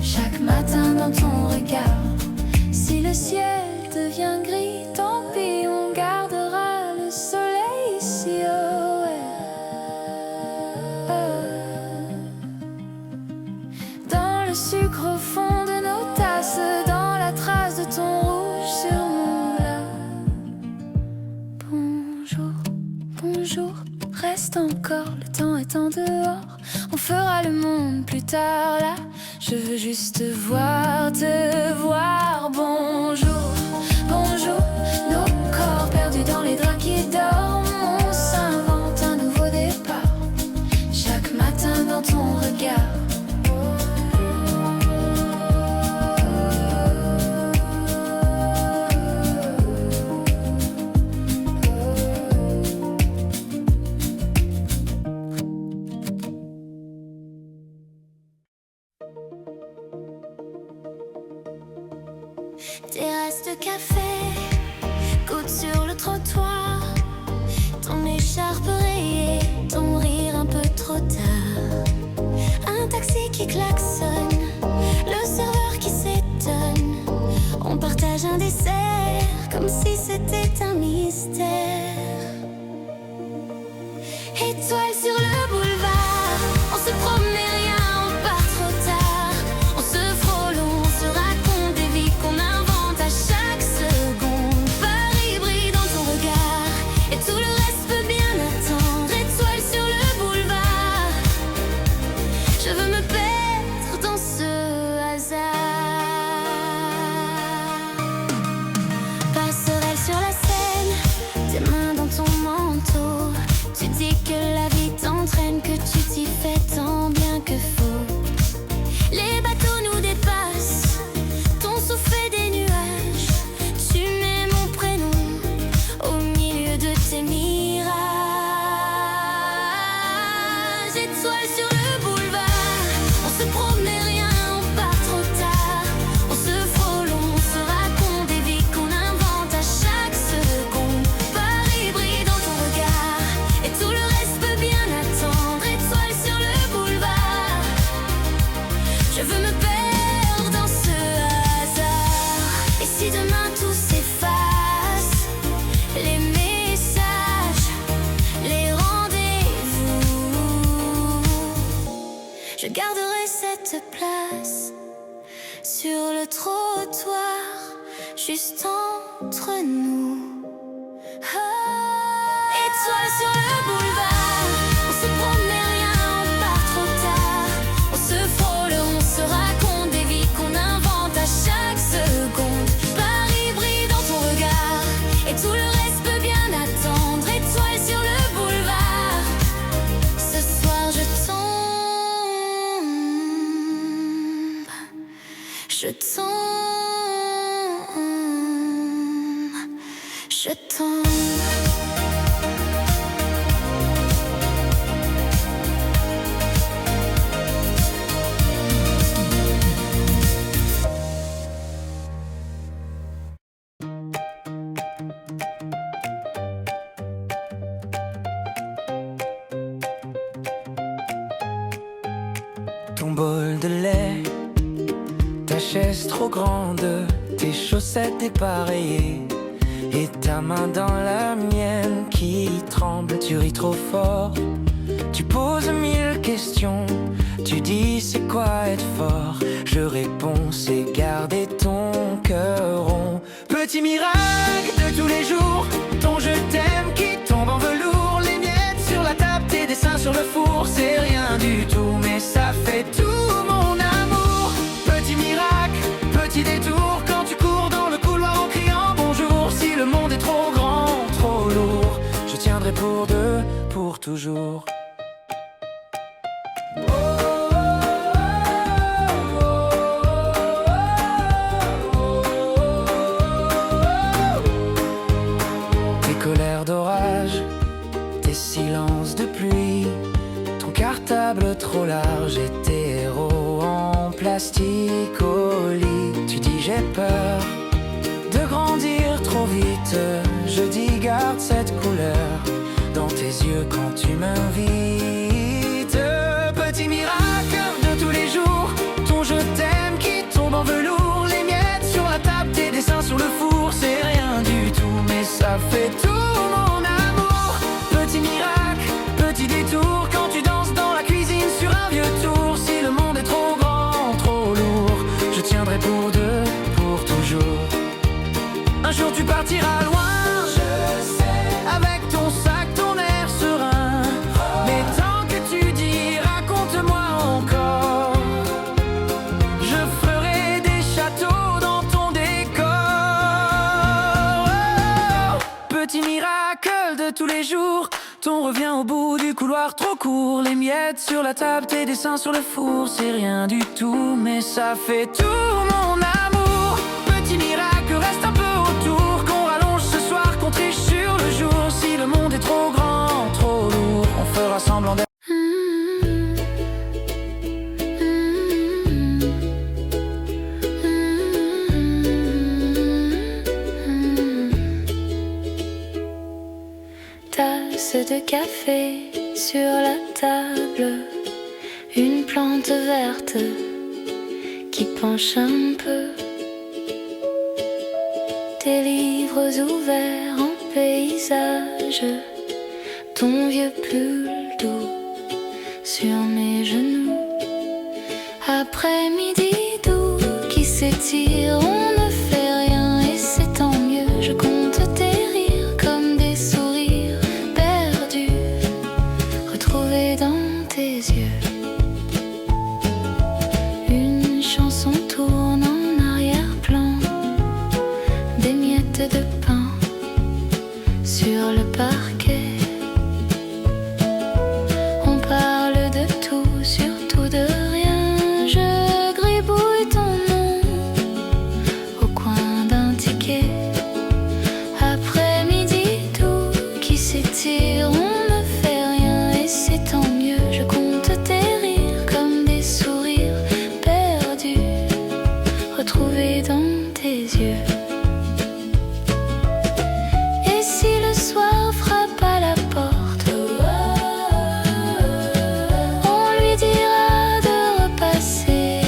chaque matin dans ton regard. Si le ciel devient gris, tant pis, on gardera le soleil ici. Oh ouais. reste encore, le temps est en dehors. On fera le monde plus tard là. Je veux juste te voir. Bonjour, bonjour, nos corps perdus dans les draps qui dorment. On s'invente un nouveau départ, chaque matin dans ton regard. Terrasse de café, goutte sur le trottoir, ton écharpe rayée, ton rire un peu trop tard. Un taxi qui klaxonne, le serveur qui s'étonne. On partage un dessert, comme si c'était un mystère. Étoile sur le boulevard, on se promenait rien, on part trop tard. On se frôle, on se raconte des vies qu'on invente à chaque seconde. Paris brille dans ton regard, et tout le reste peut bien attendre. Étoile sur le boulevard, je veux me perdre dans ce hasard. Passerelle sur la Seine, tes mains dans ton manteau. Tu dis que la vie t'entraîne, que tu t'y fais tant bien que faux. Les bateaux nous dépassent, ton souffle fait des nuages. Tu mets mon prénom au milieu de tes mirages. Étoile sur le boulevard, on se promenait rien, on part trop tard. On se frôle, on se raconte des vies qu'on invente à chaque seconde. Paris brille dans ton regard, et tout le reste peut bien attendre. Étoile sur le boulevard, je veux me perdre dans ce hasard. Et si demain tout s'efface, les messages, les rendez-vous, je garderai cette place sur le trottoir, juste entre nous. Étoile sur le boulevard, on se promenait rien, on part trop tard. On se frôle, on se raconte des vies qu'on invente à chaque seconde. Paris brille dans ton regard, et tout le reste peut bien attendre. Étoile sur le boulevard, ce soir je tombe, je tombe, je tombe. Ton bol de lait, ta chaise trop grande, tes chaussettes dépareillées, et ta main dans la mienne qui tremble. Tu ris trop fort, tu poses 1000 questions. Tu dis c'est quoi être fort? Je réponds c'est garder ton cœur rond. Petit miracle de tous les jours, ton je t'aime qui tombe en velours. Les miettes sur la table, tes dessins sur le four. C'est rien du tout mais ça fait tout mon amour. Petit miracle, petit détour, quand tu cours dans le couloir en criant bonjour. Si le monde est trop grand, trop lourd, je tiendrai pour deux, pour toujours. Tes colères d'orage, tes silences de pluie, ton cartable trop large et tes héros en plastique au lit. Tu dis j'ai peur de grandir trop vite. Je dis garde cette couleur dans tes yeux quand tu m'invites. Petit miracle de tous les jours, ton je t'aime qui tombe en velours. Les miettes sur la table, tes dessins sur le four. C'est rien du tout mais ça fait tout mon amour. Petit miracle, petit détour, quand tu danses dans la cuisine sur un vieux tour. Si le monde est trop grand, trop lourd, je tiendrai pour deux, pour toujours. Un jour tu partiras loin, je sais, avec ton sac, ton air serein. petit miracle de tous les jours. Ton revient au bout du couloir trop court. Les miettes sur la table, tes dessins sur le four. C'est rien du tout, mais ça fait tout mon amour. Petit miracle, reste un peu autour. Qu'on rallonge ce soir, qu'on triche sur le jour. Si le monde est trop grand, trop lourd, on fera semblant d'être. Tasse de café sur la table, une plante verte qui penche un peu. Tes livres ouverts en paysage, ton vieux pull doux sur mes genoux. Après-midi doux qui s'étire, on ne fait rien et c'est tant mieux. Je compte tes rires comme des sourires perdus, retrouvés dans tes yeux. Une chanson tourne en arrière-plan, des miettes de pain sur le parquet. On parle de tout, surtout de rien. Je gribouille ton nom au coin d'un ticket. Après-midi doux qui s'étire, on ne fait rien et c'est tant mieux. Je compte tes rires comme des sourires perdus, retrouvés dans tes yeux. Et si le soir frappe à la porte, on lui dira de repasser.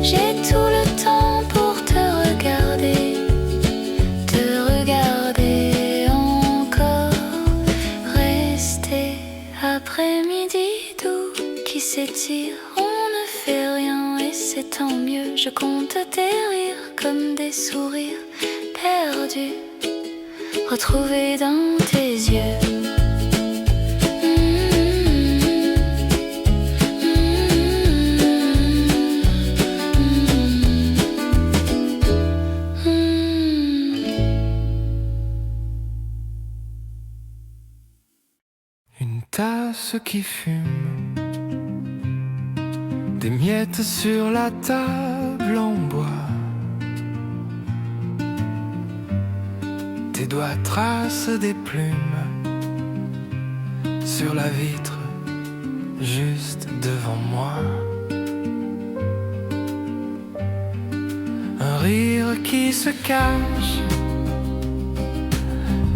J'ai tout le temps pour te regarder encore. Rester après-midi doux qui s'étire, on ne fait rien et c'est tant mieux. Je compte tes rires comme des sourires perdus, retrouvés dans tes yeux. Une tasse qui fume, des miettes sur la table en bois. Tes doigts tracent des plumes sur la vitre juste devant moi. Un rire qui se cache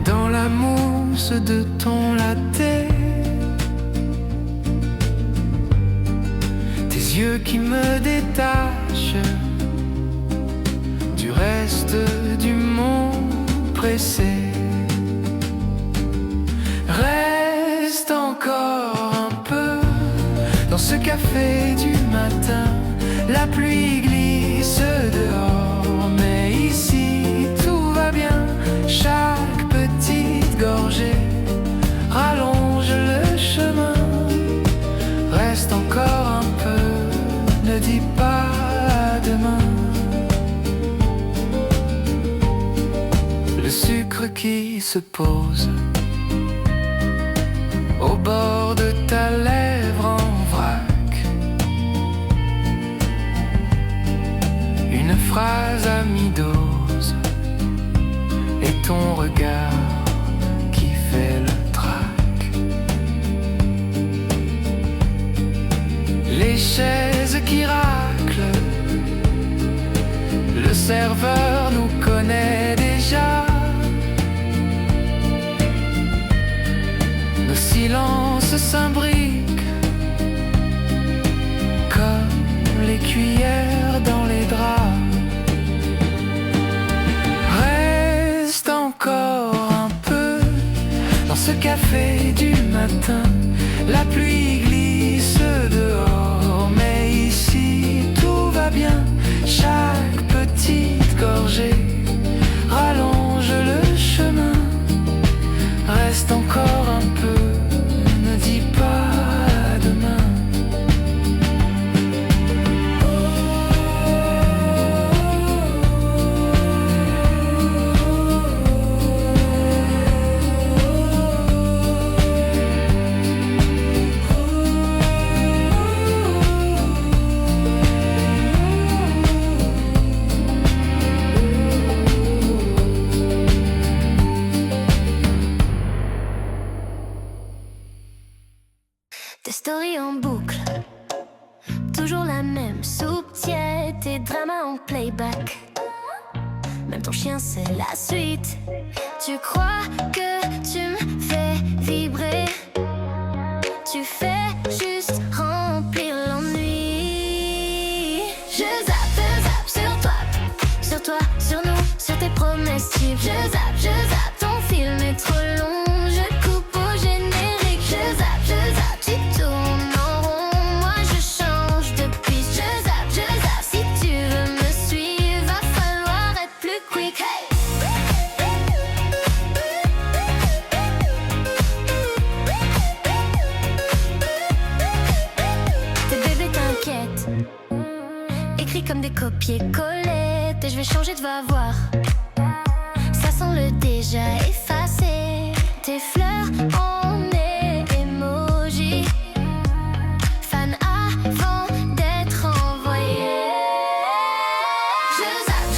dans la mousse de ton latte. Tes yeux qui me détachent du reste du monde pressé. Reste encore un peu dans ce café du matin. La pluie glisse dehors, mais ici tout va bien. Chaque petite gorgée rallonge le chemin. Reste encore un peu, ne dis pas à demain. Le sucre qui se pose au bord de ta lèvre en vrac. Une phrase à mi-dose et ton regard qui fait le trac. Les chaises qui raclent, le serveur nous connaît déjà. Nos silences s'imbriquent comme les cuillères dans les draps. Reste encore un peu dans ce café du matin. La pluie glisse dehors, mais ici tout va bien. Chaque petite gorgée rallonge le chemin. Reste encore un peu, ne dis pas à demain. en playback. Même ton chien c'est la suite. Tu crois que tu me fais vibrer. Tu fais juste remplir l'ennui. Je zappe sur toi, sur toi, sur nous, sur tes promesses types. Je zappe, ton film est trop long. Je coupe au générique. Je zappe, tu tournes en rond. Moi je change de piste. Je zappe, si tu veux me suivre, va falloir être plus quick. Hey! Tes bébés t'inquiètent, écrit comme des copier-coller. Et je vais changer, tu vas voir. Ça sent le déjà effacé. Tes fleurs en emoji. Fan avant d'être envoyé. Je zappe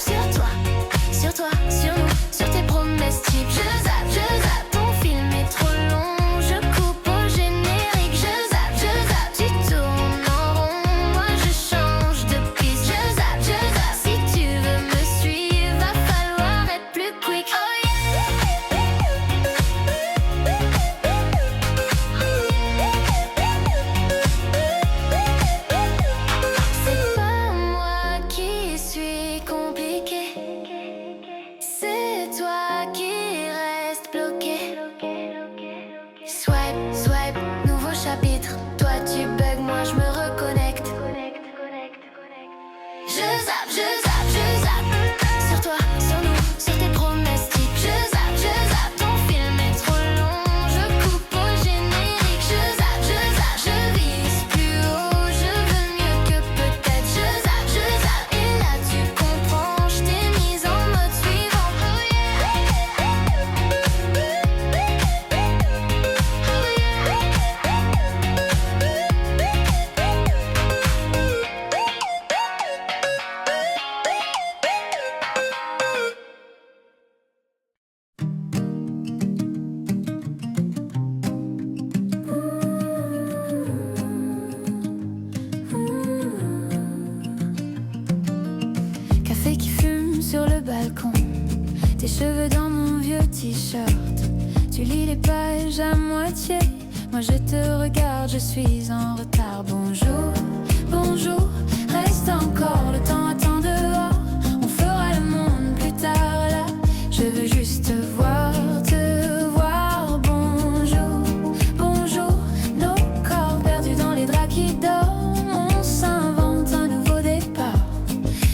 sur toi, sur nous, sur tes promesses types. Je zappe, ton film est trop long. Je coupe au générique. Je zappe, tu tournes en rond. Moi je change de piste. Je zappe, si tu veux me suivre, va falloir être plus quick. Oh c'est pas moi qui suis compliqué, c'est toi qui reste bloqué. Swipe, nouveau chapitre. Toi tu bugs, moi je me reconnecte. Je zappe sur toi, sur nous, sur tes promesses types. Je zappe, ton film est trop long. Je coupe au générique. Je zappe, je vise plus haut. Je veux mieux que peut-être. Je zappe, et là tu comprends. Je t'ai mise en mode suivant. Oh yeah. Café qui fume sur le balcon. Tes cheveux dans mon vieux t-shirt. Tu lis les pages à moitié. Moi je te regarde, je suis en retard. Bonjour, reste encore, le temps attend dehors. On fera le monde plus tard là. Je veux juste te voir. Bonjour, nos corps perdus dans les draps qui dorment. On s'invente un nouveau départ.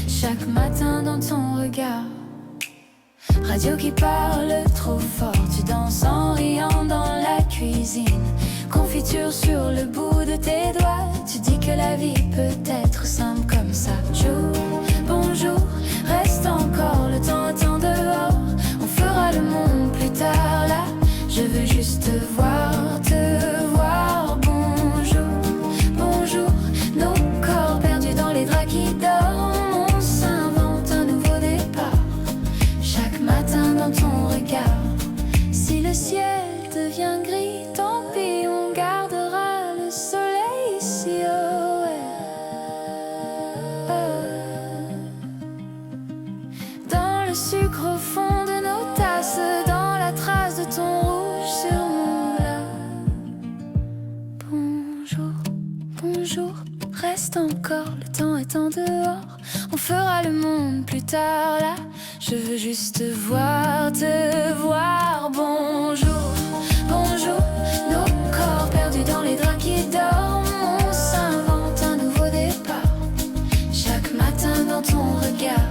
Chaque matin dans ton regard. Radio qui parle trop fort. Tu danses en riant dans la cuisine. Confiture sur le bout de tes doigts. Tu dis que la vie peut être simple comme ça. Bonjour, reste encore, le temps attend dehors. On fera le monde plus tard là. Je veux juste te voir. Bonjour, nos corps perdus dans les draps qui dorment. On s'invente un nouveau départ. Chaque matin dans ton regard. Si le ciel devient gris, tant pis, on gardera le soleil ici. Oh ouais. Dans le sucre au fond de nos tasses, dans la trace de ton rouge sur mon là. Bonjour, reste encore, le temps est en dehors. On fera le monde plus tard là. Je veux juste te voir. Bonjour, nos corps perdus dans les draps qui dorment. On s'invente un nouveau départ. Chaque matin dans ton regard.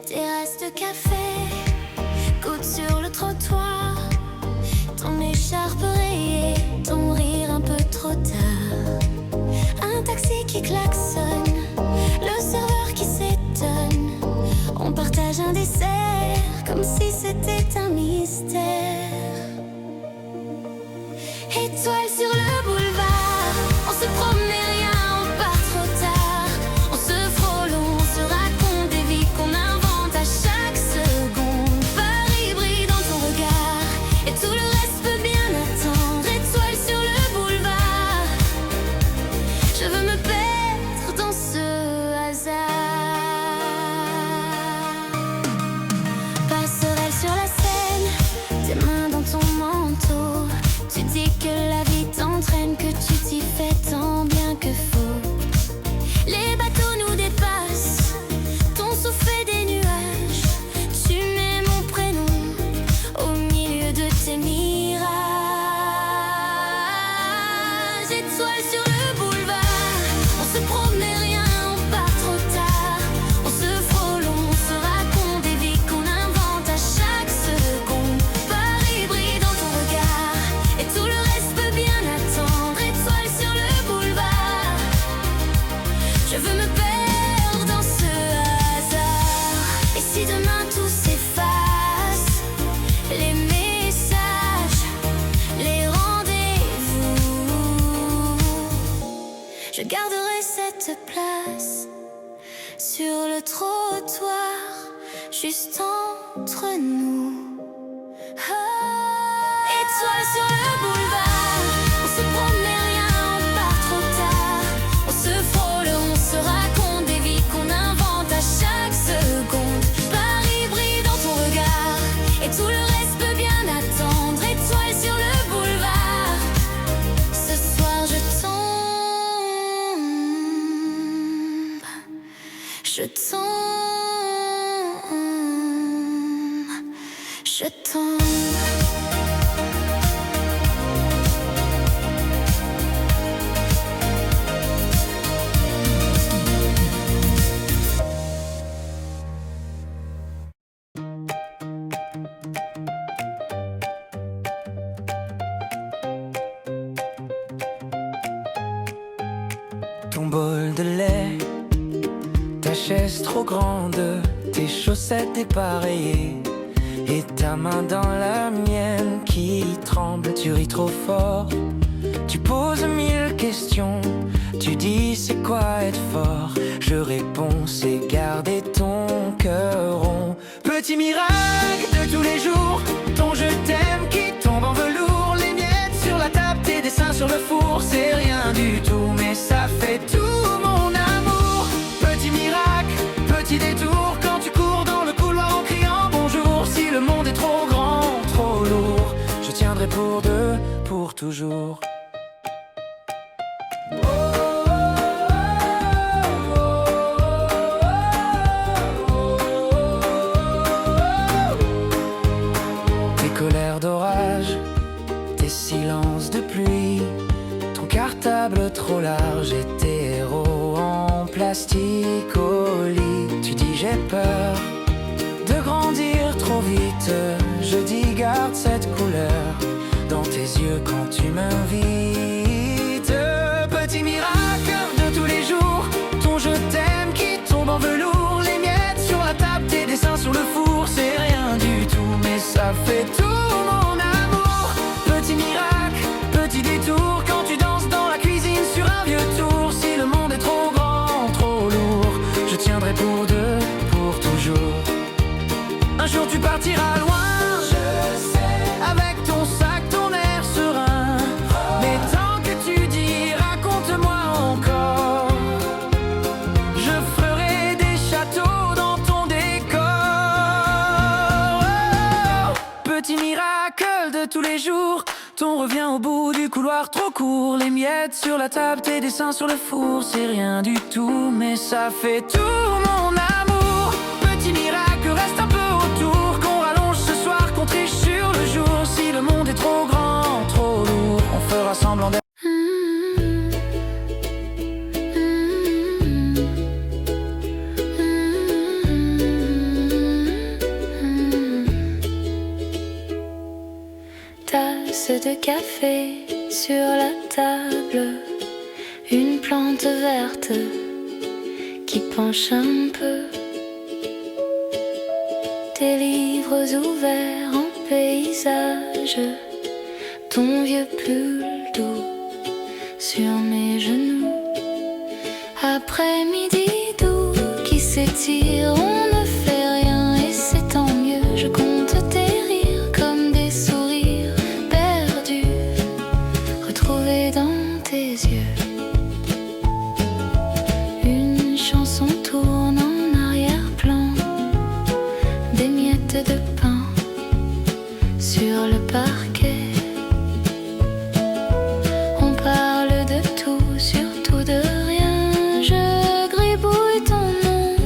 Terrasse de café, goutte sur le trottoir. Ton écharpe rayée, ton rire un peu trop tard. Un taxi qui klaxonne, le serveur qui s'étonne. On partage un dessert, comme si c'était un mystère. Étoile sur le boulevard, on se prend garderai cette place sur le trottoir, juste entre nous. Étoile sur le boulevard, on se promenait, rien, on part trop tard. On se frôle, on se raconte des vies qu'on invente à chaque seconde. Paris brille dans ton regard, et tout le reste peut bien attendre. Étoile sur le boulevard, ce soir je tombe. Je tombe, je tombe. Ton bol de lait, ta chaise trop grande, tes chaussettes dépareillées et ta main dans la mienne qui tremble. Tu ris trop fort, tu poses 1000 questions, tu dis c'est quoi être fort. Je réponds c'est garder ton cœur rond. Petit miracle de tous les jours, ton je t'aime qui tombe en velours. Les miettes sur la table, tes dessins sur le four. C'est rien du tout mais ça fait tout mon amour. Petit miracle, petit détour, quand tu cours dans le couloir en criant bonjour. Si le monde est trop grand, trop lourd, je tiendrai pour deux, pour toujours. Tes colères d'orage, tes silences de pluie, ton cartable trop large et tes héros en plastique au lit. Tu dis j'ai peur de grandir trop vite, je dis garde cette couleur dans tes yeux quand tu m'invites. Petit miracle de tous les jours, ton je t'aime qui tombe en velours. Les miettes sur la table, tes dessins sur le four. C'est rien du tout mais ça fait tout mon amour. Petit miracle, petit détour, quand tu danses dans la cuisine sur un vieux tour. Si le monde est trop grand, trop lourd, je tiendrai pour deux, pour toujours. Un jour tu partiras loin, je sais, avec ton sac, ton air serein. Mais tant que tu dis raconte-moi encore, je ferai des châteaux dans ton décor. Oh, petit miracle de tous les jours, ton revient au bout du couloir trop court. Les miettes sur la table, tes dessins sur le four. C'est rien du tout mais ça fait tout mon amour. Petit miracle, reste un peu autour, qu'on rallonge ce soir, qu'on triche sur le jour. Si le monde est trop grand, trop lourd, on fera semblant d'être. Tasse de café sur la table, une plante verte qui penche un peu. Tes livres ouverts en paysage, ton vieux pull doux sur mes genoux. Après-midi doux qui s'étire, on ne fait rien et c'est tant mieux. Je compte tes rires comme des sourires perdus, retrouvés dans tes yeux. Une chanson tourne en arrière-plan, des miettes de pain sur le parquet. On parle de tout, surtout de rien. Je gribouille ton nom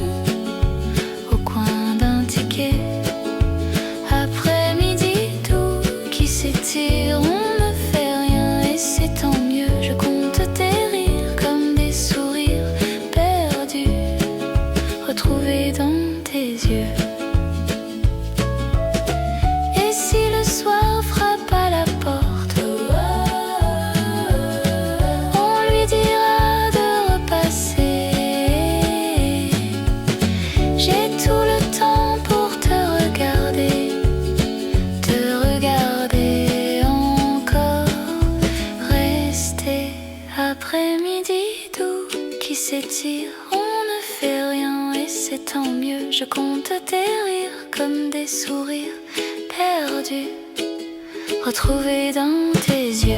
c'est tant mieux. Je compte tes rires comme des sourires perdus, retrouvés dans tes yeux.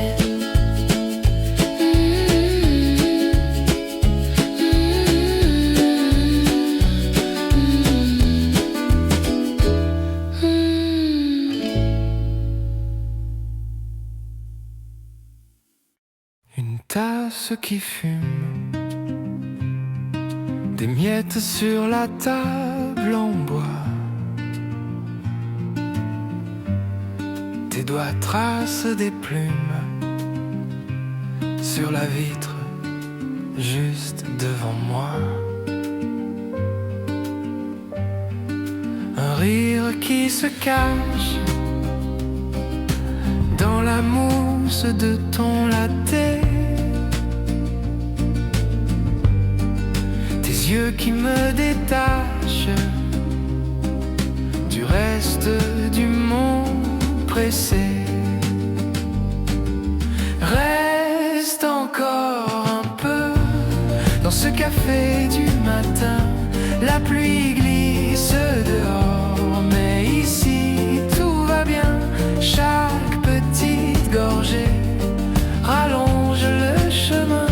Une tasse qui fume, des miettes sur la table en bois, tes doigts tracent des plumes sur la vitre juste devant moi. Un rire qui se cache dans la mousse de ton latte, tes yeux qui me détachent du reste du monde pressé. Reste encore un peu dans ce café du matin, la pluie glisse dehors, mais ici tout va bien. Chaque petite gorgée rallonge le chemin.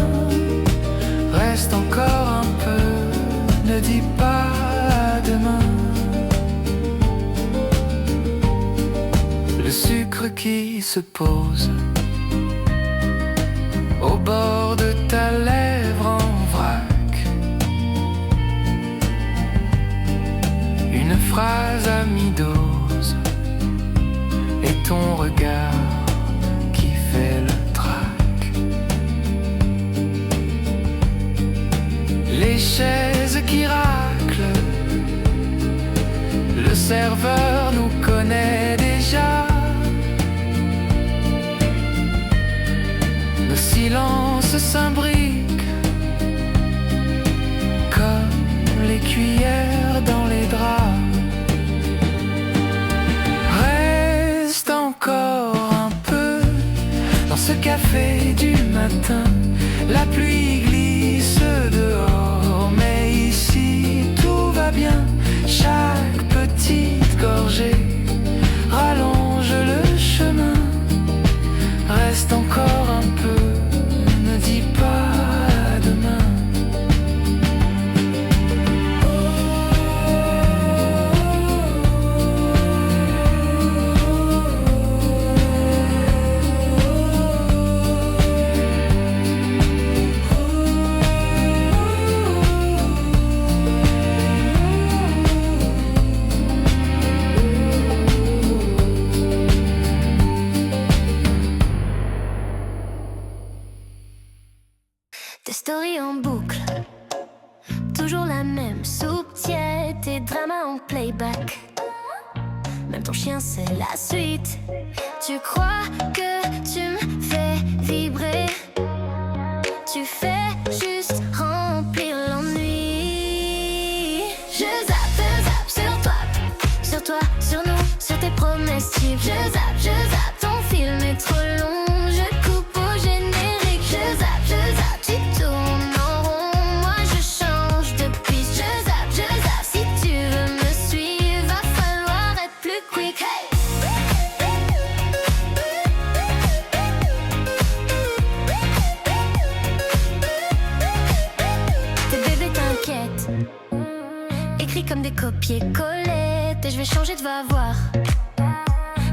Reste encore un peu, ne dis pas demain. Le sucre qui se pose au bord de ta lèvre en vrac, une phrase à mi-dose et ton regard qui fait le trac. Les chaises qui raclent, le serveur nous connaît déjà. Nos silences s'imbriquent comme les cuillères dans les draps. Reste encore un peu dans ce café du matin, la pluie glisse dehors, mais ici tout va bien. Chaque petite gorgée rallonge le chemin. Reste encore un peu, ne dis pas demain. Tes stories en boucle, toujours la même soupe tiède, tes dramas en playback. Même ton chien c'est la suite. Tu crois que tu me fais vibrer, tu fais juste remplir l'ennui. Je zappe sur toi, sur nous, sur tes promesses types. Je zappe, ton film est trop long. Je coupe au générique. Je zappe, tu tournes en rond. Moi je change de piste. Je zappe, si tu veux me suivre, va falloir être plus quick. Hey! Tes bébés t'inquiètent, écrit comme des copier-coller. Et je vais changer, tu vas voir,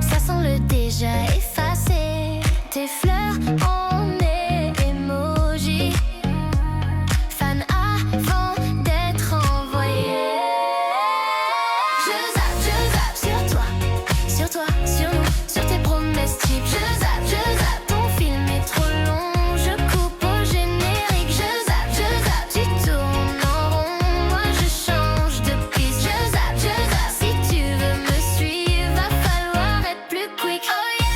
ça sent le déjà effacé. Tes fleurs en emoji, fan avant d'être envoyé. Je zappe sur toi, sur nous, sur tes promesses types. Je zappe, ton film est trop long. Je coupe au générique. Je zappe, tu tournes en rond. Moi je change de piste. Je zappe, si tu veux me suivre, va falloir être plus quick. Oh yeah!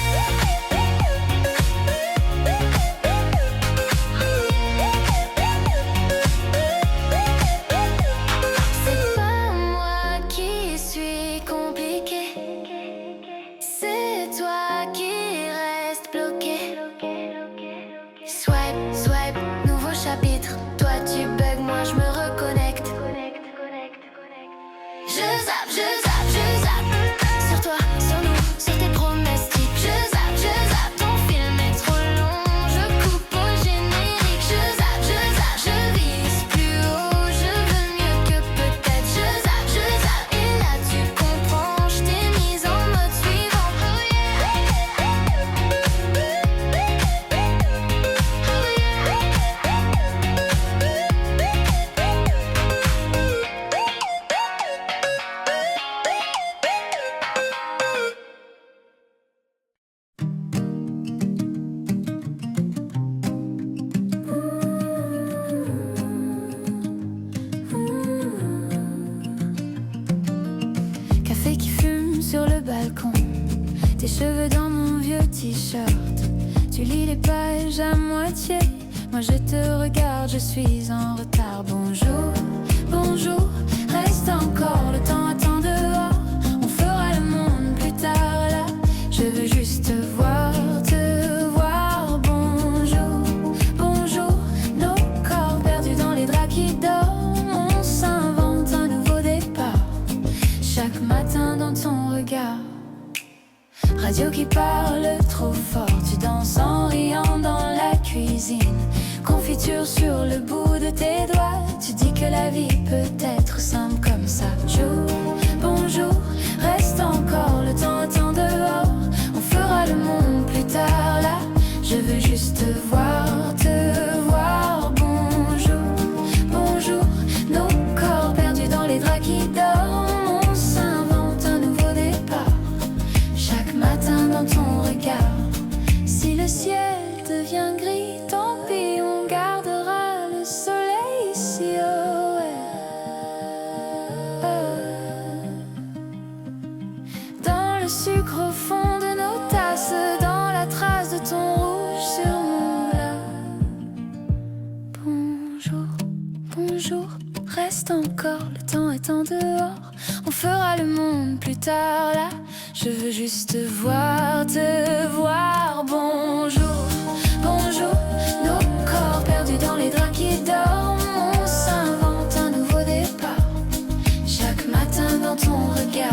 Sur toi, sur nous, sur tes promestiques. Je zappe, ton film est trop long. Je coupe au générique. Je zappe, je vise plus haut. Je veux mieux que peut-être. Je zappe, et là tu comprends. Je t'ai mise en mode suivant. Oh yeah. Café qui fume sur le balcon, tes cheveux dans mon vieux t-shirt. Tu lis les pages à moitié, moi je te regarde, je suis en retard. Bonjour, bonjour, reste encore, le temps attend dehors. On fera le monde plus tard là, je veux juste te voir, te voir. Bonjour, bonjour, nos corps perdus dans les draps qui dorment. On s'invente un nouveau départ, chaque matin dans ton regard. Radio qui parle trop fort, tu danses en riant dans la cuisine. Confiture sur le bout de tes doigts, tu dis que la vie peut être simple comme ça. Bonjour, reste encore, le temps attend dehors. On fera le monde plus tard là, je veux juste te voir, te voir. Bonjour, bonjour, nos corps perdus dans les draps qui dorment. On s'invente un nouveau départ, chaque matin dans ton regard. Si le ciel devient gris, tant pis, on gardera le soleil ici. Oh ouais. Dans le sucre au fond de nos tasses, dans la trace de ton rouge sur mon plat. Bonjour, bonjour, reste encore, le temps est en dehors. On fera le monde plus tard là, je veux juste te voir, te voir. Bonjour, bonjour, nos corps perdus dans les draps qui dorment. On s'invente un nouveau départ, chaque matin dans ton regard.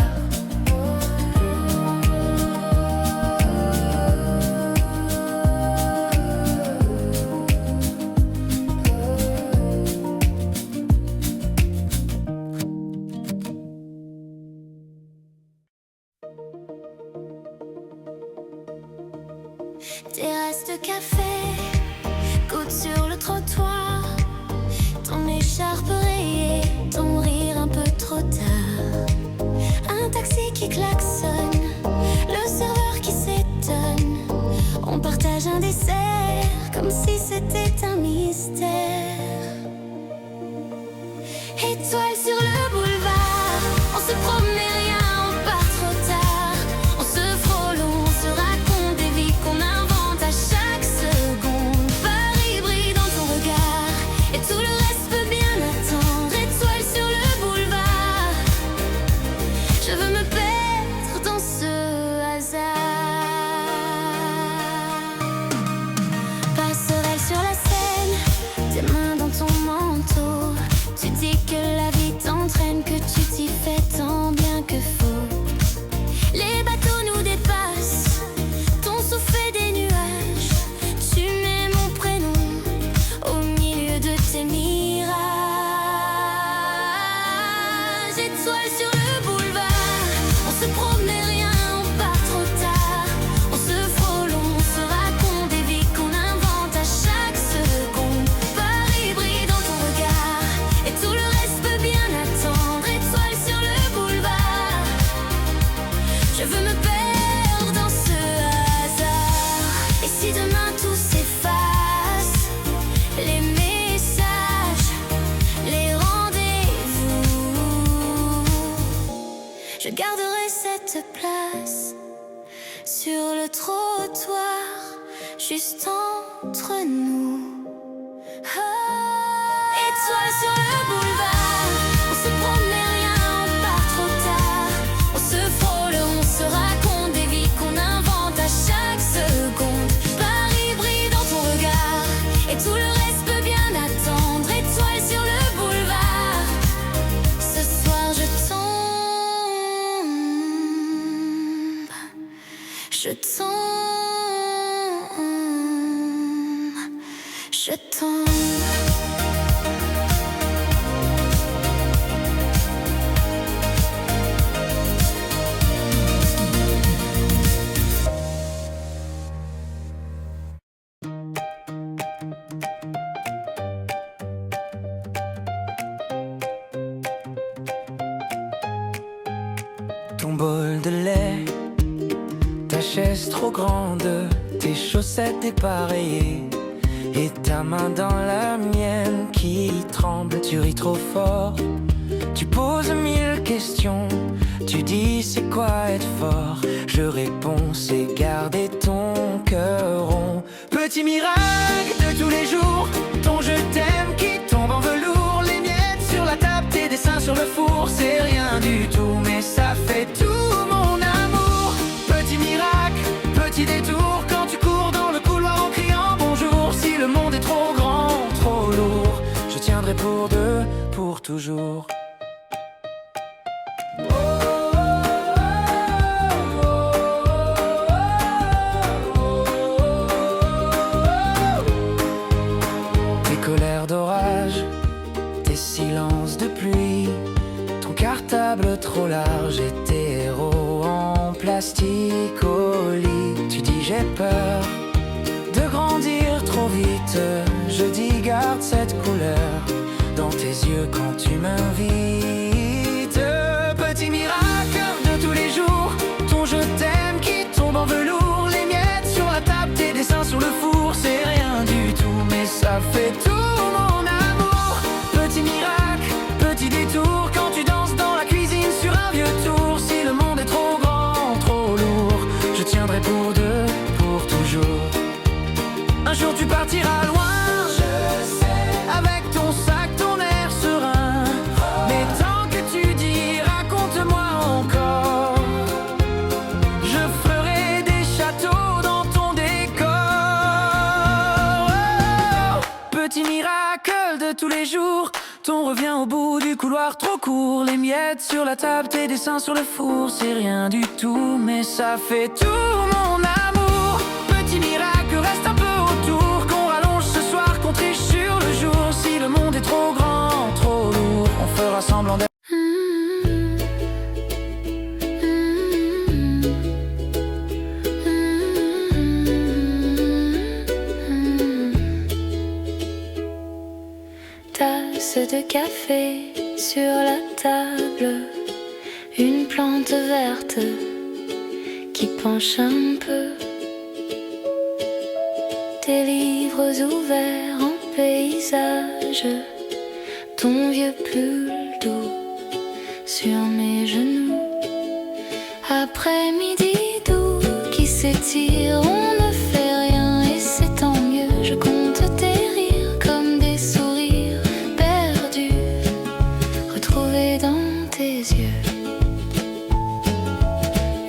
Terrasse de café, goutte sur le trottoir. Ton écharpe rayée, ton rire un peu trop tard. Un taxi qui klaxonne, le serveur qui s'étonne. On partage un dessert, comme si c'était un mystère. Étoile sur le boulevard, on se promenait rien, on part trop tard. On se frôle, on se raconte des vies qu'on invente à chaque seconde. Paris brille dans ton regard, et tout le reste peut bien attendre. Étoile sur le boulevard, je veux me perdre dans ce hasard. Passerelle sur la Seine, tes mains dans ton manteau. Tu dis que la vie t'entraîne, que tu t'y fais tant bien que faux. Les bateaux nous dépassent, ton souffle fait des nuages. Tu mets mon prénom au milieu de tes mirages. Étoile sur le boulevard, on se promenait rien, on part trop tard. On se frôle, on se raconte des vies qu'on invente à chaque seconde. Paris brille dans ton regard, et tout le reste peut bien attendre. Étoile sur le boulevard, je veux me perdre dans ce hasard. Et si demain tout s'efface, les messages, les rendez-vous, je garderai cette place sur le trottoir, juste entre nous. Étoile sur le boulevard, on se promenait rien, on part trop tard. On se frôle, on se raconte des vies qu'on invente à chaque seconde. Paris brille dans ton regard, et tout le reste peut bien attendre. Étoile sur le boulevard, ce soir je tombe Je tombe, je tombe. Ton bol de lait, ta chaise trop grande, tes chaussettes dépareillées et ta main dans la mienne qui tremble. Tu ris trop fort, tu poses 1000 questions, tu dis c'est quoi être fort. Je réponds c'est garder ton cœur rond. Petit miracle de tous les jours, ton je t'aime qui tombe en velours. Les miettes sur la table, tes dessins sur le four, c'est rien du tout mais ça fait tout mon amour. Petit miracle, petit détour, quand tu cours dans le couloir en criant bonjour. Si le monde est trop grand, trop lourd, je tiendrai pour deux, pour toujours. Tes colères d'orage, tes silences de pluie, ton cartable trop large et tes héros en plastique au lit. Tu dis j'ai peur de grandir trop vite, je dis garde cette couleur dans tes yeux quand tu m'invites. Petit miracle de tous les jours, ton je t'aime qui tombe en velours. Les miettes sur la table, tes dessins sur le four, c'est rien du tout mais ça fait tout mon amour. Petit miracle, petit détour, quand tu danses dans la cuisine sur un vieux tour. Si le monde est trop grand, trop lourd, je tiendrai pour deux, pour toujours. Un jour tu partiras loin, je sais, avec ton sac, ton air serein. Mais tant que tu dis raconte-moi encore, je ferai des châteaux dans ton décor. Oh, petit miracle de tous les jours, ton revient au bout du couloir trop court. Les miettes sur la table, tes dessins sur le four, c'est rien du tout mais ça fait tout mon amour. Petit miracle, reste un peu autour, qu'on rallonge ce soir, qu'on triche sur le jour. Si le monde est trop grand, trop lourd, on fera semblant d'être. Tasse de café sur la table, une plante verte qui penche un peu. Tes livres ouverts en paysage, ton vieux pull doux sur mes genoux. Après-midi doux qui s'étire, on ne fait rien et c'est tant mieux. Je compte tes rires comme des sourires perdus, retrouvés dans tes yeux.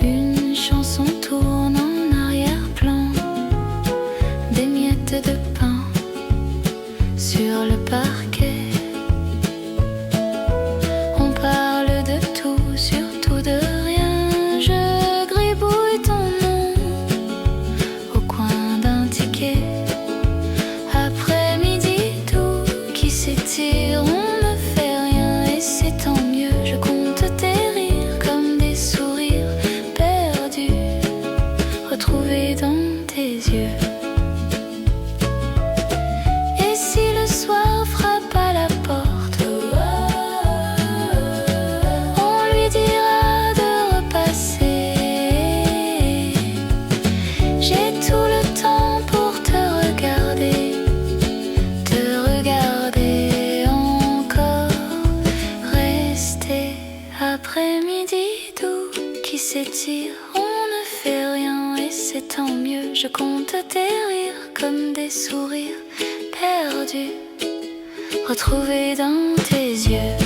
Une chanson tourne en arrière-plan, des miettes de pain sur le parquet. On parle de tout, surtout de rien. Je gribouille ton nom au coin d'un ticket. Après-midi doux qui s'étire, on ne fait rien et c'est tant mieux. Je compte tes rires comme des sourires perdus, retrouvés dans tes yeux. Et si le soir frappe à la porte, on lui dira de repasser. J'ai tout le temps pour te regarder encore. Rester après-midi doux qui s'étire, on ne fait rien et c'est tant mieux. Je compte tes rires comme des sourires perdus, retrouvés dans tes yeux.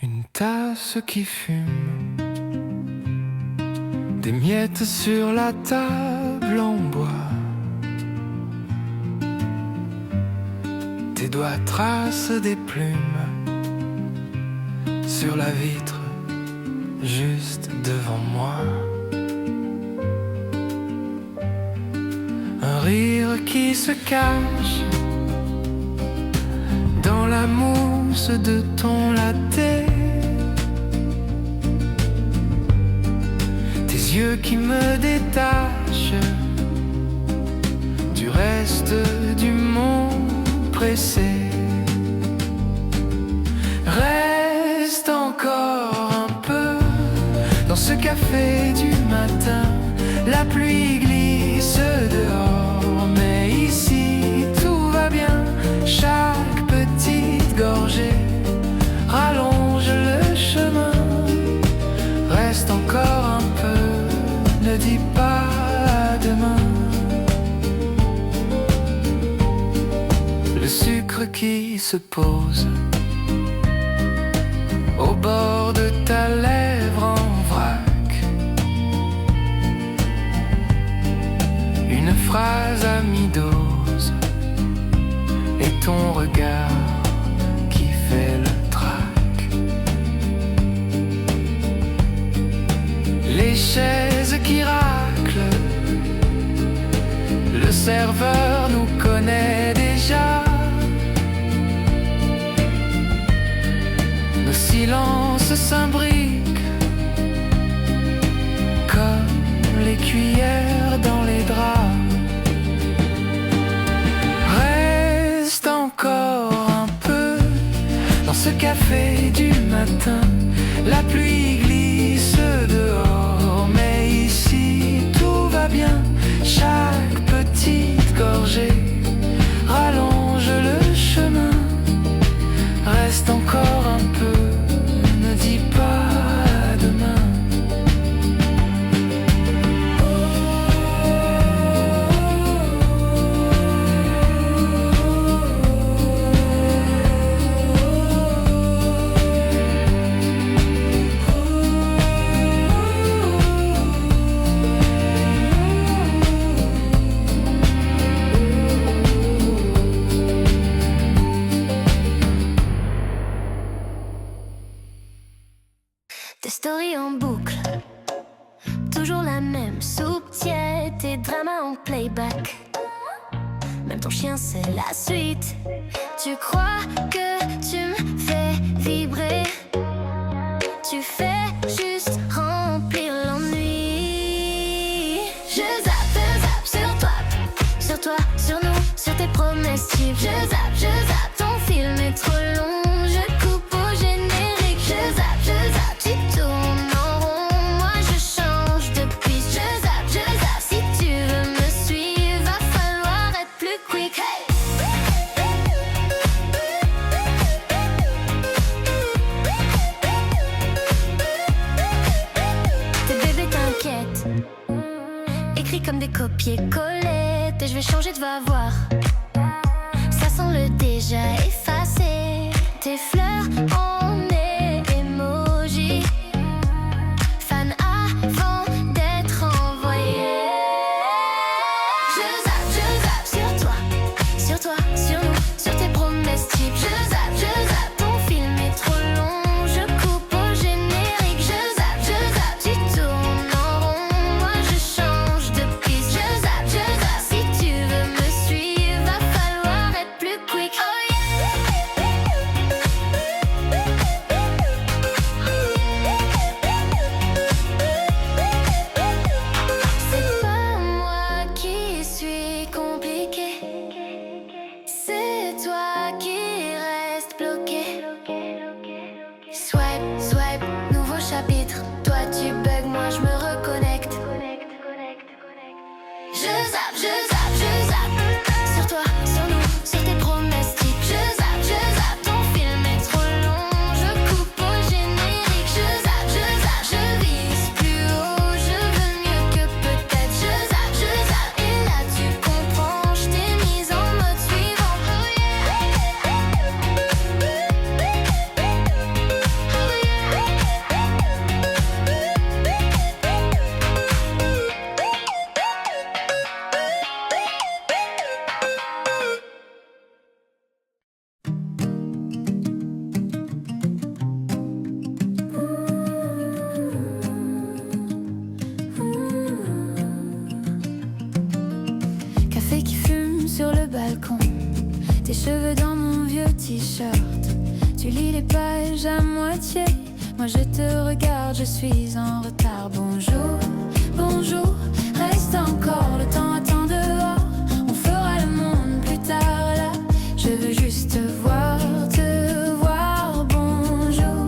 Une tasse qui fume des miettes sur la table en bois. Tes doigts tracent des plumes sur la vitre juste devant moi. Un rire qui se cache dans la mousse de ton latte. Tes yeux qui me détachent du reste du monde pressé. Reste encore un peu dans ce café du matin. La pluie glisse dehors, mais ici tout va bien. Chaque petite gorgée rallonge le chemin. Reste encore un peu, ne dis pas demain. Le sucre qui se pose au bord de ta lèvre en vrac. Une phrase à mi-dose et ton regard qui fait le trac. Les chaises qui raclent, le serveur nous connaît déjà. Nos silences s'imbriquent comme les cuillères dans les draps. Reste encore un peu dans ce café du matin. La pluie glisse dehors, mais ici tout va bien. Chaque petite gorgée rallonge le chemin. Reste encore un peu, ne dis pas demain. Tes stories en boucle, toujours la même soupe tiède, tes dramas en playback. Même ton chien c'est la suite. Tu crois que tu me fais vibrer, tu fais juste remplir l'ennui. Je zappe sur toi, sur nous, sur tes promesses types. Je zappe, ton film est trop long. Je coupe au générique. Je zappe, tu tournes en rond. Moi je change de piste. Je zappe, si tu veux me suivre, va falloir être plus quick. Hey! Tes bébés t'inquiètent, écrit comme des copier-coller. Et je vais changer de va voir, ça sent le déjà effacé. Tes fleurs en emoji, fan avant d'être envoyé. Je zappe sur toi, sur nous, sur tes promesses types. Je zappe, ton film est trop long. Je coupe au générique. Je zappe, tu tournes en rond. Moi je change de piste. Je zappe, si tu veux me suivre. cheveux dans mon vieux t-shirt. Tu lis les pages à moitié, moi je te regarde, je suis en retard. Bonjour, bonjour, reste encore, le temps attend dehors. On fera le monde plus tard là, je veux juste te voir, te voir. Bonjour,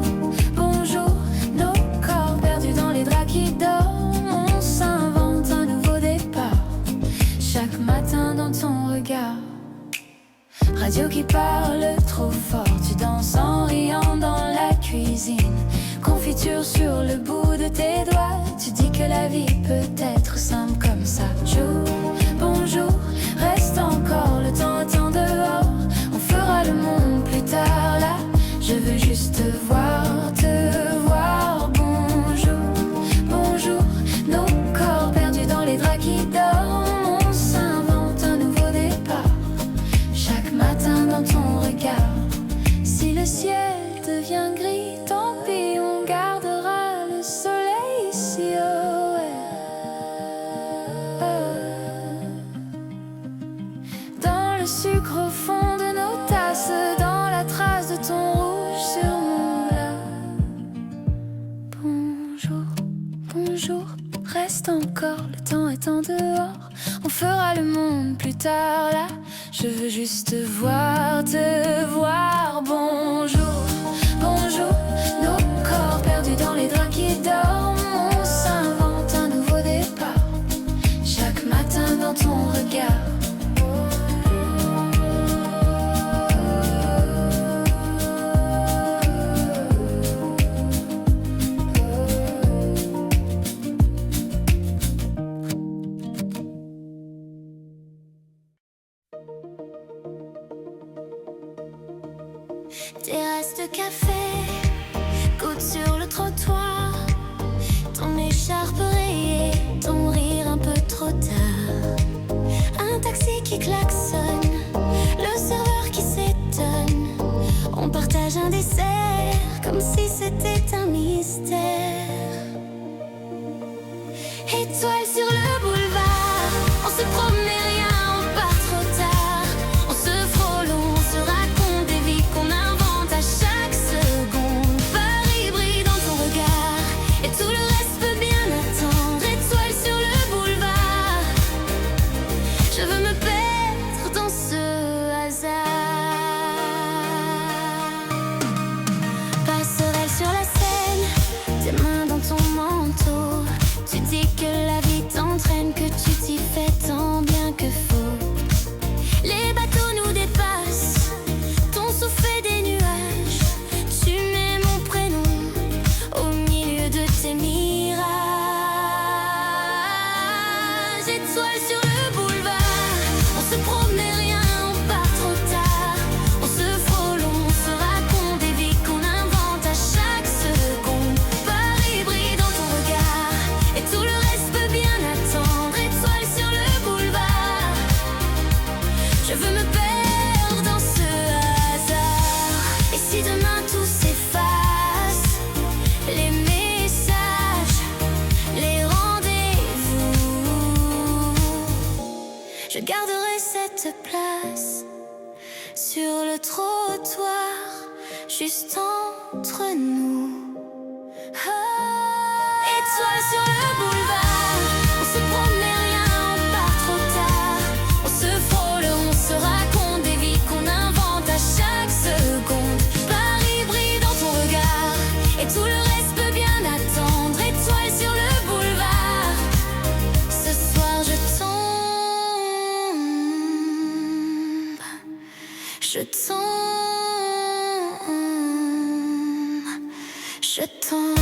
bonjour, nos corps perdus dans les draps qui dorment. On s'invente un nouveau départ, chaque matin dans ton regard. Radio qui parle trop fort, tu danses en riant dans la cuisine. Confiture sur le bout de tes doigts, tu dis que la vie peut être simple comme ça. Bonjour, bonjour, reste encore, le temps attend dehors. On fera le monde plus tard là, je veux juste te voir, te voir. Bonjour, bonjour, nos corps perdus dans les draps qui dorment. On s'invente un nouveau départ, chaque matin dans ton regard. Si le ciel devient gris, tant pis, on gardera le soleil ici. Oh ouais. Dans le sucre au fond de nos tasses, dans la trace de ton rouge sur mon lave. Bonjour, bonjour, reste encore, le temps est en dehors. On fera le monde plus tard là, je veux juste te voir, te voir. Bonjour, bonjour, nos corps perdus dans les draps qui dorment. On s'invente un nouveau départ, chaque matin dans ton regard. Terrasse de café, coude sur le trottoir, ton écharpe rayée, ton rire un peu trop tard. Un taxi qui klaxonne, le serveur qui s'étonne. On partage un dessert, comme si c'était un mystère. Étoile sur le boulevard, on se promenait rien, on part trop tard. On se frôle, on se raconte des vies qu'on invente à chaque seconde. Paris brille dans ton regard, et tout le reste peut bien attendre. Étoile sur le boulevard, je veux me perdre dans ce hasard. Passerelle sur la Seine, tes mains dans ton manteau. Tu dis que la vie t'entraîne, que tu t'y fais tant bien que faux. Les bateaux nous dépassent, ton souffle fait des nuages. Tu mets mon prénom au milieu de tes mirages. Étoile sur le boulevard, on se promenait rien, on part trop tard. On se frôle, on se raconte des vies qu'on invente à chaque seconde. Paris brille dans ton regard, et tout le reste peut bien attendre. Étoile sur le boulevard, je veux me perdre dans ce hasard. Et si demain tout s'efface, les messages, les rendez-vous, je garderai cette place sur le trottoir, juste entre nous. Étoile sur le boulevard, on se promenait rien, on part trop tard. On se frôle, on se raconte des vies qu'on invente à chaque seconde. Paris brille dans ton regard, et tout le reste peut bien attendre. Étoile sur le boulevard, ce soir je tombe, je tombe, je tombe.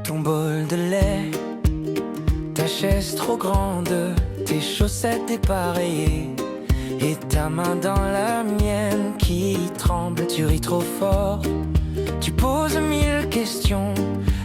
Ton bol de lait, ta chaise trop grande, tes chaussettes dépareillées et ta main dans la mienne qui tremble. Tu ris trop fort, tu poses mille questions,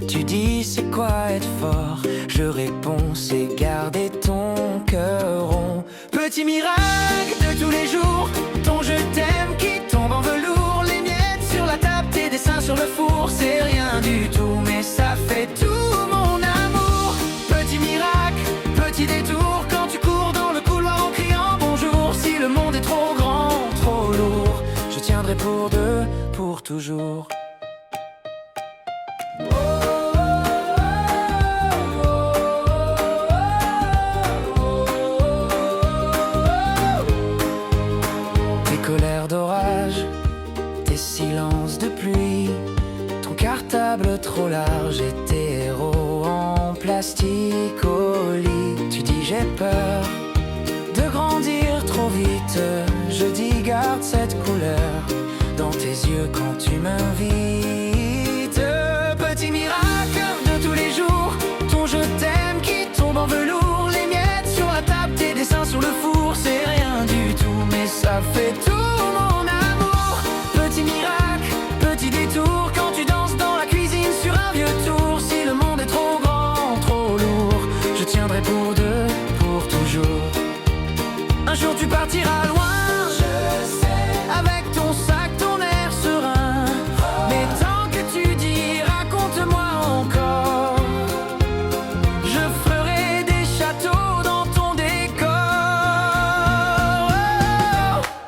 Tu dis c'est quoi être fort? Je réponds c'est garder ton cœur rond. Petit miracle de tous les jours, ton je t'aime qui tombe en velours. Les miettes sur la table, tes dessins sur le four. C'est rien du tout mais ça fait tout mon amour. Petit miracle, petit détour, quand tu cours dans le couloir en criant bonjour. Si le monde est trop grand, trop lourd, je tiendrai pour deux, pour toujours. Colère d'orage, tes silences de pluie, ton cartable trop large et tes héros en plastique au lit. Tu dis j'ai peur de grandir trop vite, je dis garde cette couleur dans tes yeux quand tu m'invites. Petit miracle de tous les jours, ton je t'aime qui tombe en velours. Les miettes sur la table, tes dessins sur le four. C'est rien du tout mais ça fait tout mon amour. Petit miracle, petit détour, quand tu danses dans la cuisine sur un vieux tour. Si le monde est trop grand, trop lourd, je tiendrai pour deux, pour toujours. Un jour tu partiras loin, je sais, avec ton sac, ton air serein. Mais tant que tu dis raconte-moi encore, je ferai des châteaux dans ton décor.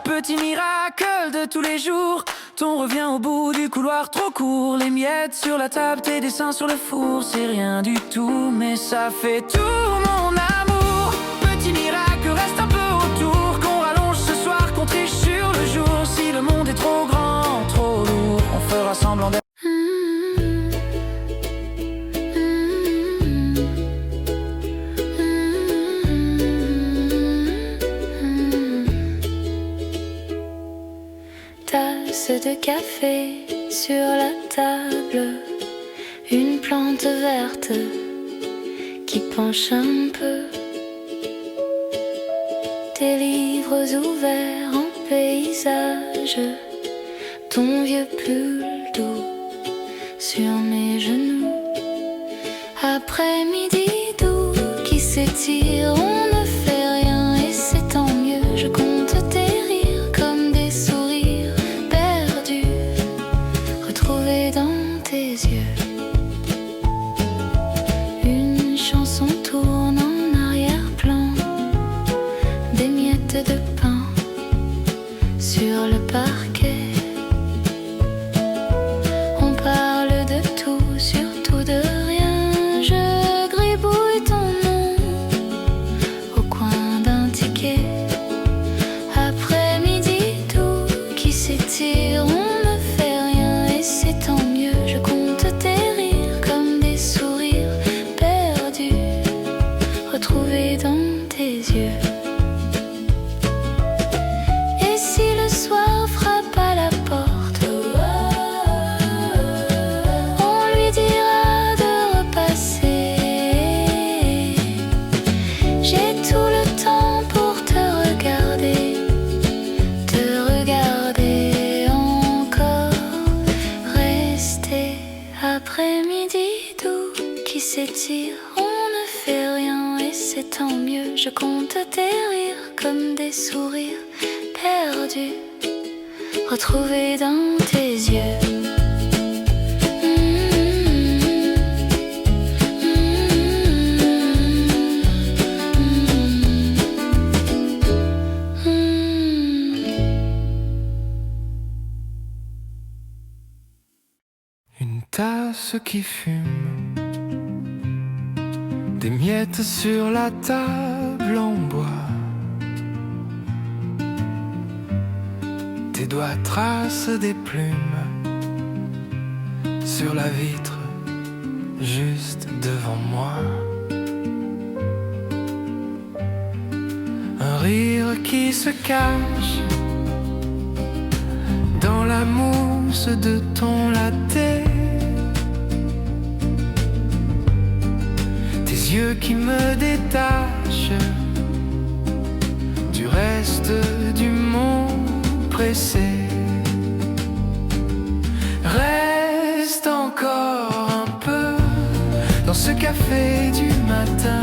Petit miracle de tous les jours, ton revient au bout du couloir trop court. Les miettes sur la table, tes dessins sur le four. C'est rien du tout mais ça fait tout mon amour. Petit miracle, reste un peu autour, qu'on rallonge ce soir, qu'on triche sur le jour. Si le monde est trop grand, trop lourd, on fera semblant d'être. Tasse de café sur la table, une plante verte qui penche un peu. Tes livres ouverts en paysage, ton vieux pull doux sur mes genoux. Après-midi doux qui s'étire, on ne fait rien et c'est tant mieux. Je compte tes rires comme des sourires perdus, retrouvés dans tes yeux. Une chanson tourne en arrière-plan, des miettes de pain sur le parquet. On parle de tout, surtout de rien. Je gribouille ton nom au coin d'un ticket. Après-midi doux qui s'étire, on ne fait rien et c'est tant mieux. Je compte tes rires comme des sourires perdus, retrouvés dans tes yeux. Et si le soir frappe à la porte, on lui dira de repasser. J'ai tout le temps pour te regarder encore. Rester après-midi doux qui s'étire, on ne fait rien et c'est tant mieux. Je compte tes rires comme des sourires perdus, retrouvés dans tes yeux. Une tasse qui fume, des miettes sur la table en bois. Tes doigts tracent des plumes sur la vitre juste devant moi. Un rire qui se cache dans la mousse de ton latte. Tes yeux qui me détachent du reste du monde pressé. Reste encore un peu café du matin,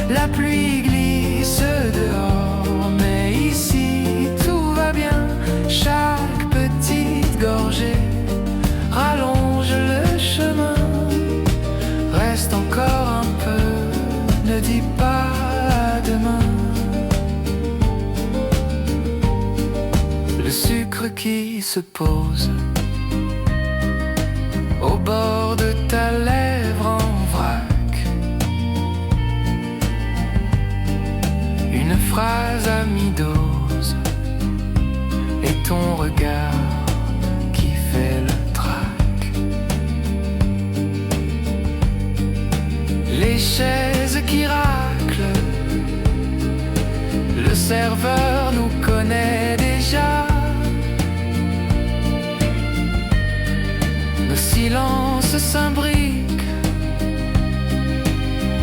la pluie glisse dehors, mais ici tout va bien. Chaque petite gorgée rallonge le chemin. Reste encore un peu, ne dis pas à demain. Le sucre qui se pose au bord de ta lèvre en vrac, une phrase à mi-dose et ton regard qui fait le trac. Les chaises qui raclent, le serveur nous connaît déjà. Nos silences s'imbriquent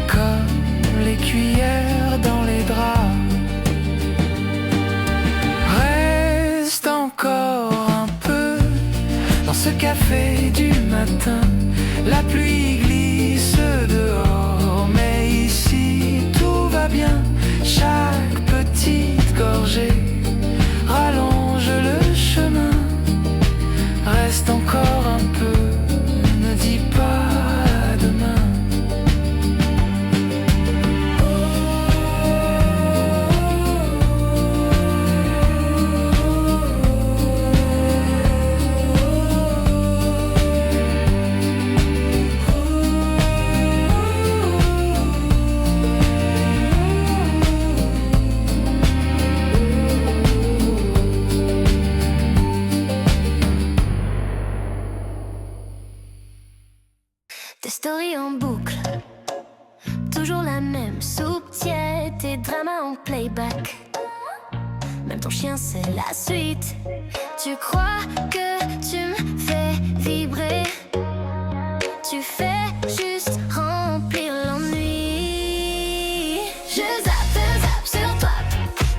comme les cuillères dans les draps. Reste encore un peu dans ce café du matin. La pluie glisse dehors, mais ici tout va bien. Chaque petite gorgée rallonge le chemin. Reste encore un peu, ne dis pas à demain. Tes stories en boucle, toujours la même soupe tiède, tes dramas en playback. Même ton chien c'est la suite. Tu crois que tu me fais vibrer, tu fais juste remplir l'ennui. Je zappe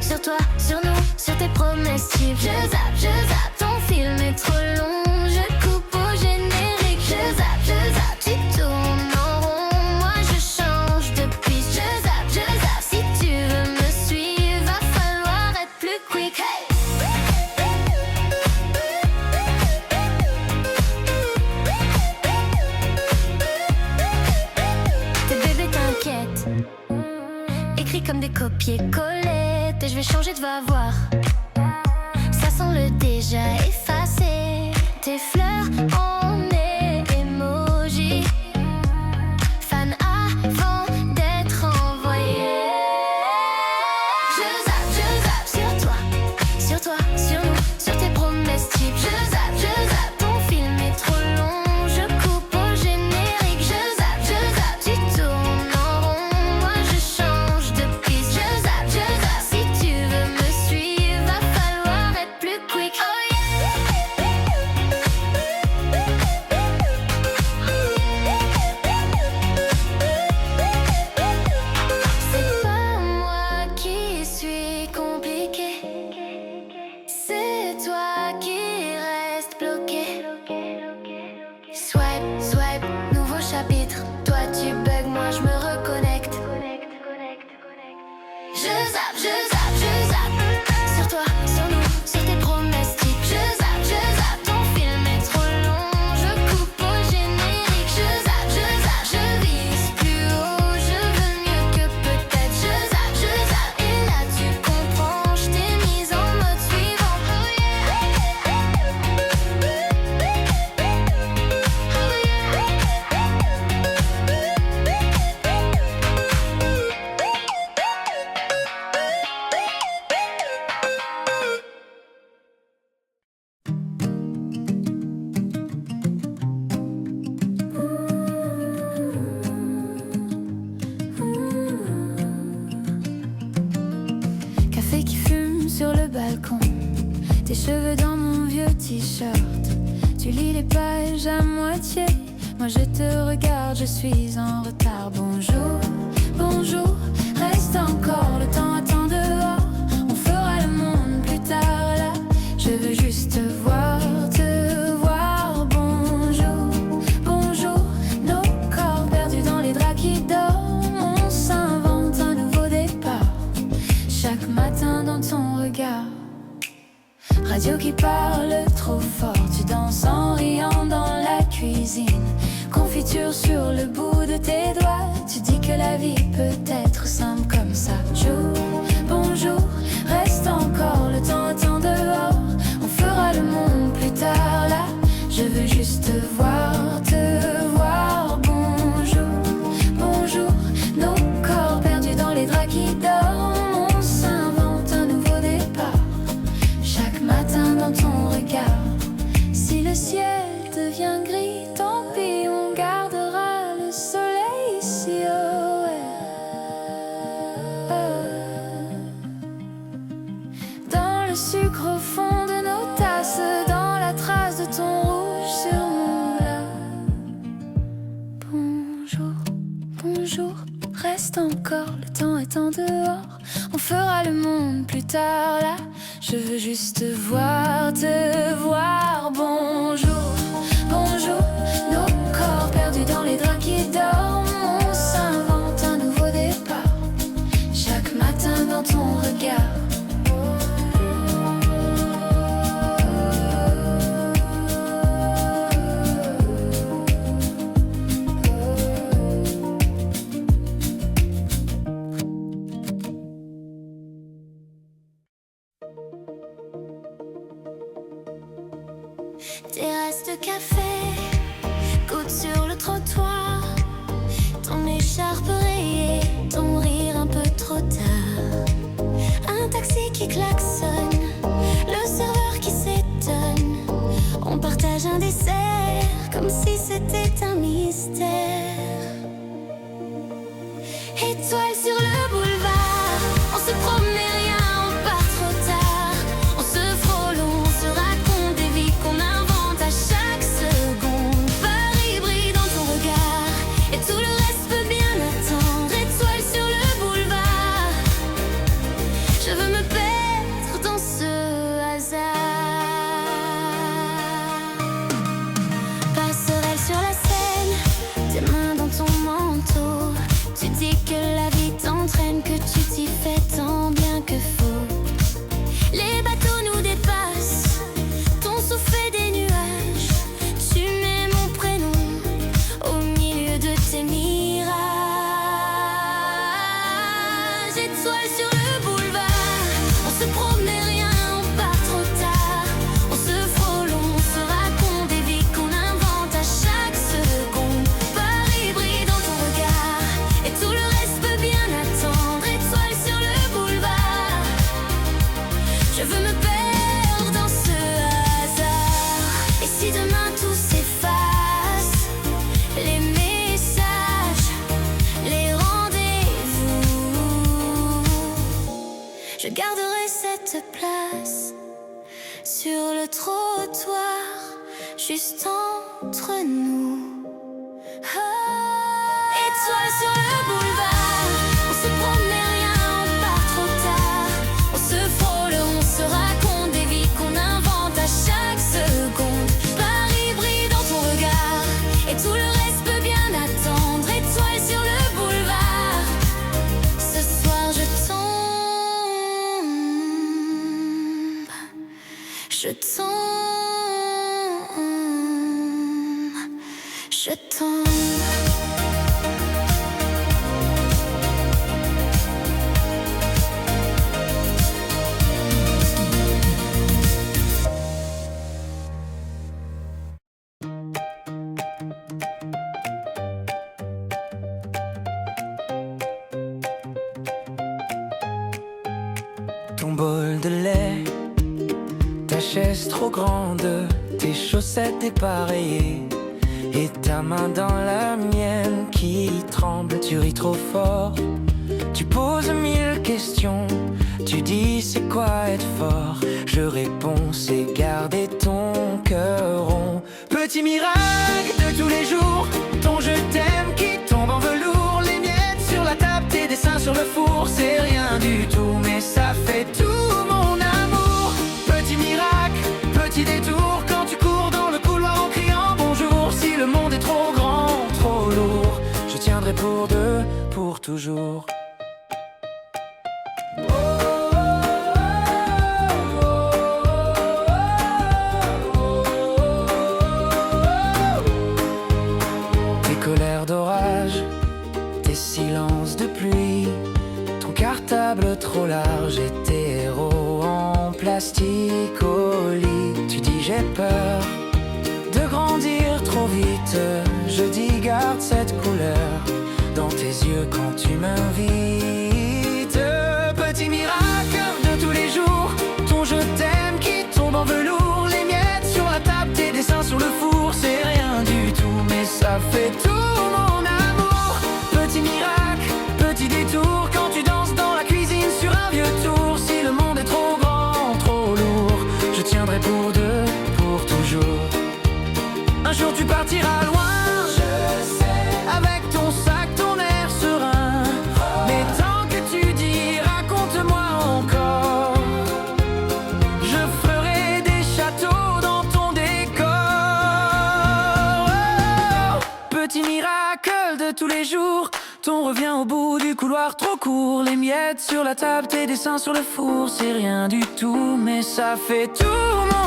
sur toi, sur nous, sur tes promesses types. Je zappe, ton film est trop long. Je coupe au générique. Je zappe, tu tournes en rond. Moi je change de piste. Je zappe, si tu veux me suivre, va falloir être plus quick. Hey! Tes bébés t'inquiètent, écrit comme des copier-coller. Et je vais changer, tu vas voir. Ça sent le déjà effacé. Tes fleurs en emoji, fan avant d'être envoyé. Je zappe sur toi, sur nous, sur tes promesses types. Je zappe, ton film est trop long. Je coupe au générique. Je zappe, tu tournes en rond. Moi je change de piste. Je zappe, si tu veux me suivre, va falloir être plus quick. Oh c'est pas moi qui suis compliqué, c'est toi qui reste bloqué. Swipe, nouveau chapitre. Toi tu bugs, moi je me reconnecte. Je zappe sur toi, sur nous, sur tes promesses types. Je zappe, ton film est trop long. Je coupe au générique. Je zappe, je vise plus haut. Je veux mieux que peut-être. Je zappe, et là tu comprends. Je t'ai mise en mode suivant. Oh Café qui fume sur le balcon, tes cheveux dans mon vieux t-shirt. Tu lis les pages à moitié, moi je te regarde, je suis en retard. Bonjour, reste encore, le temps attend dehors. On fera le monde plus tard là, je veux juste te voir. Bonjour, nos corps perdus dans les draps qui Radio qui parle trop fort, tu danses en riant dans la cuisine. Confiture sur le bout de tes doigts, tu dis que la vie peut être simple comme ça. Bonjour, reste encore, le temps attend dehors. On fera le monde plus tard là, je veux juste te voir, te voir. Bonjour, nos corps perdus dans les draps qui dorment. On s'invente un nouveau départ, chaque matin dans ton regard. Si le ciel devient gris, tant pis, on gardera le soleil ici, oh ouais. Dans le sucre au fond de nos tasses, dans la trace de ton rouge sur mon là. Bonjour, reste encore, le temps est en dehors. On fera le monde plus tard là, je veux juste te voir, te voir. Bonjour, nos corps perdus dans les draps qui dorment. On s'invente un nouveau départ, chaque matin dans ton regard. Terrasse de café, goutte sur le trottoir, ton écharpe rayée, ton rire un peu trop tard. Un taxi qui klaxonne, le serveur qui s'étonne. On partage un dessert, comme si c'était un mystère. Étoile sur le boulevard, on se promenait rien, on part trop tard. On se frôle, on se raconte des vies qu'on invente à chaque seconde. Paris brille dans ton regard, et tout le reste peut bien attendre. Étoile sur le boulevard, je veux me perdre dans ce hasard. Passerelle sur la Seine, tes mains dans ton manteau. Tu dis que la vie t'entraîne, que tu t'y fais tant bien que faux. Les bateaux nous dépassent, ton souffle fait des nuages. Tu mets mon prénom au milieu de tes mirages. Étoile sur le boulevard, on se promenait rien, on part trop tard. On se frôle, on se raconte des vies qu'on invente à chaque seconde. Paris brille dans ton regard, et tout le reste peut bien attendre. Étoile sur le boulevard, je veux me perdre dans ce hasard. Et si demain tout s'efface, les messages, les rendez-vous, je garderai cette place sur le trottoir, juste entre nous. Étoile sur le boulevard, on se promenait rien, on part trop tard. On se frôle, on se raconte des vies qu'on invente à chaque seconde. Paris brille dans ton regard, et tout le reste peut bien attendre. Étoile sur le boulevard, ce soir je tombe, je tombe, je tombe. Ton bol de lait, ta chaise trop grande, tes chaussettes dépareillées, et ta main dans la mienne qui tremble. Tu ris trop fort, tu poses 1000 questions. Tu dis c'est quoi être fort? Je réponds c'est garder ton cœur rond. Petit miracle de tous les jours, ton je t'aime qui tombe en velours. Les miettes sur la table, tes dessins sur le four. C'est rien du tout mais ça fait tout mon amour. Petit miracle, petit détour, quand tu cours dans le couloir en criant bonjour. Si le monde est trop grand, trop lourd, je tiendrai pour deux, pour toujours. plastique au lit. Tu dis j'ai peur de grandir trop vite. Je dis garde cette couleur dans tes yeux quand tu m'invites. Petit miracle de tous les jours, ton je t'aime qui tombe en velours. Les miettes sur la table, tes dessins sur le four. C'est rien du tout mais ça fait tout mon amour. Petit miracle, petit détour quand tu danses dans la cuisine sur un vieux tour. Si le monde est trop grand, trop lourd, je tiendrai pour deux, pour toujours. Un jour tu partiras loin, je sais, avec ton sac, ton air serein. Mais tant que tu dis raconte-moi encore, je ferai des châteaux dans ton décor. Oh, petit miracle de tous les jours, ton revient au bout du couloir trop court. Les miettes sur la table, tes dessins sur le four. C'est rien du tout mais ça fait tout mon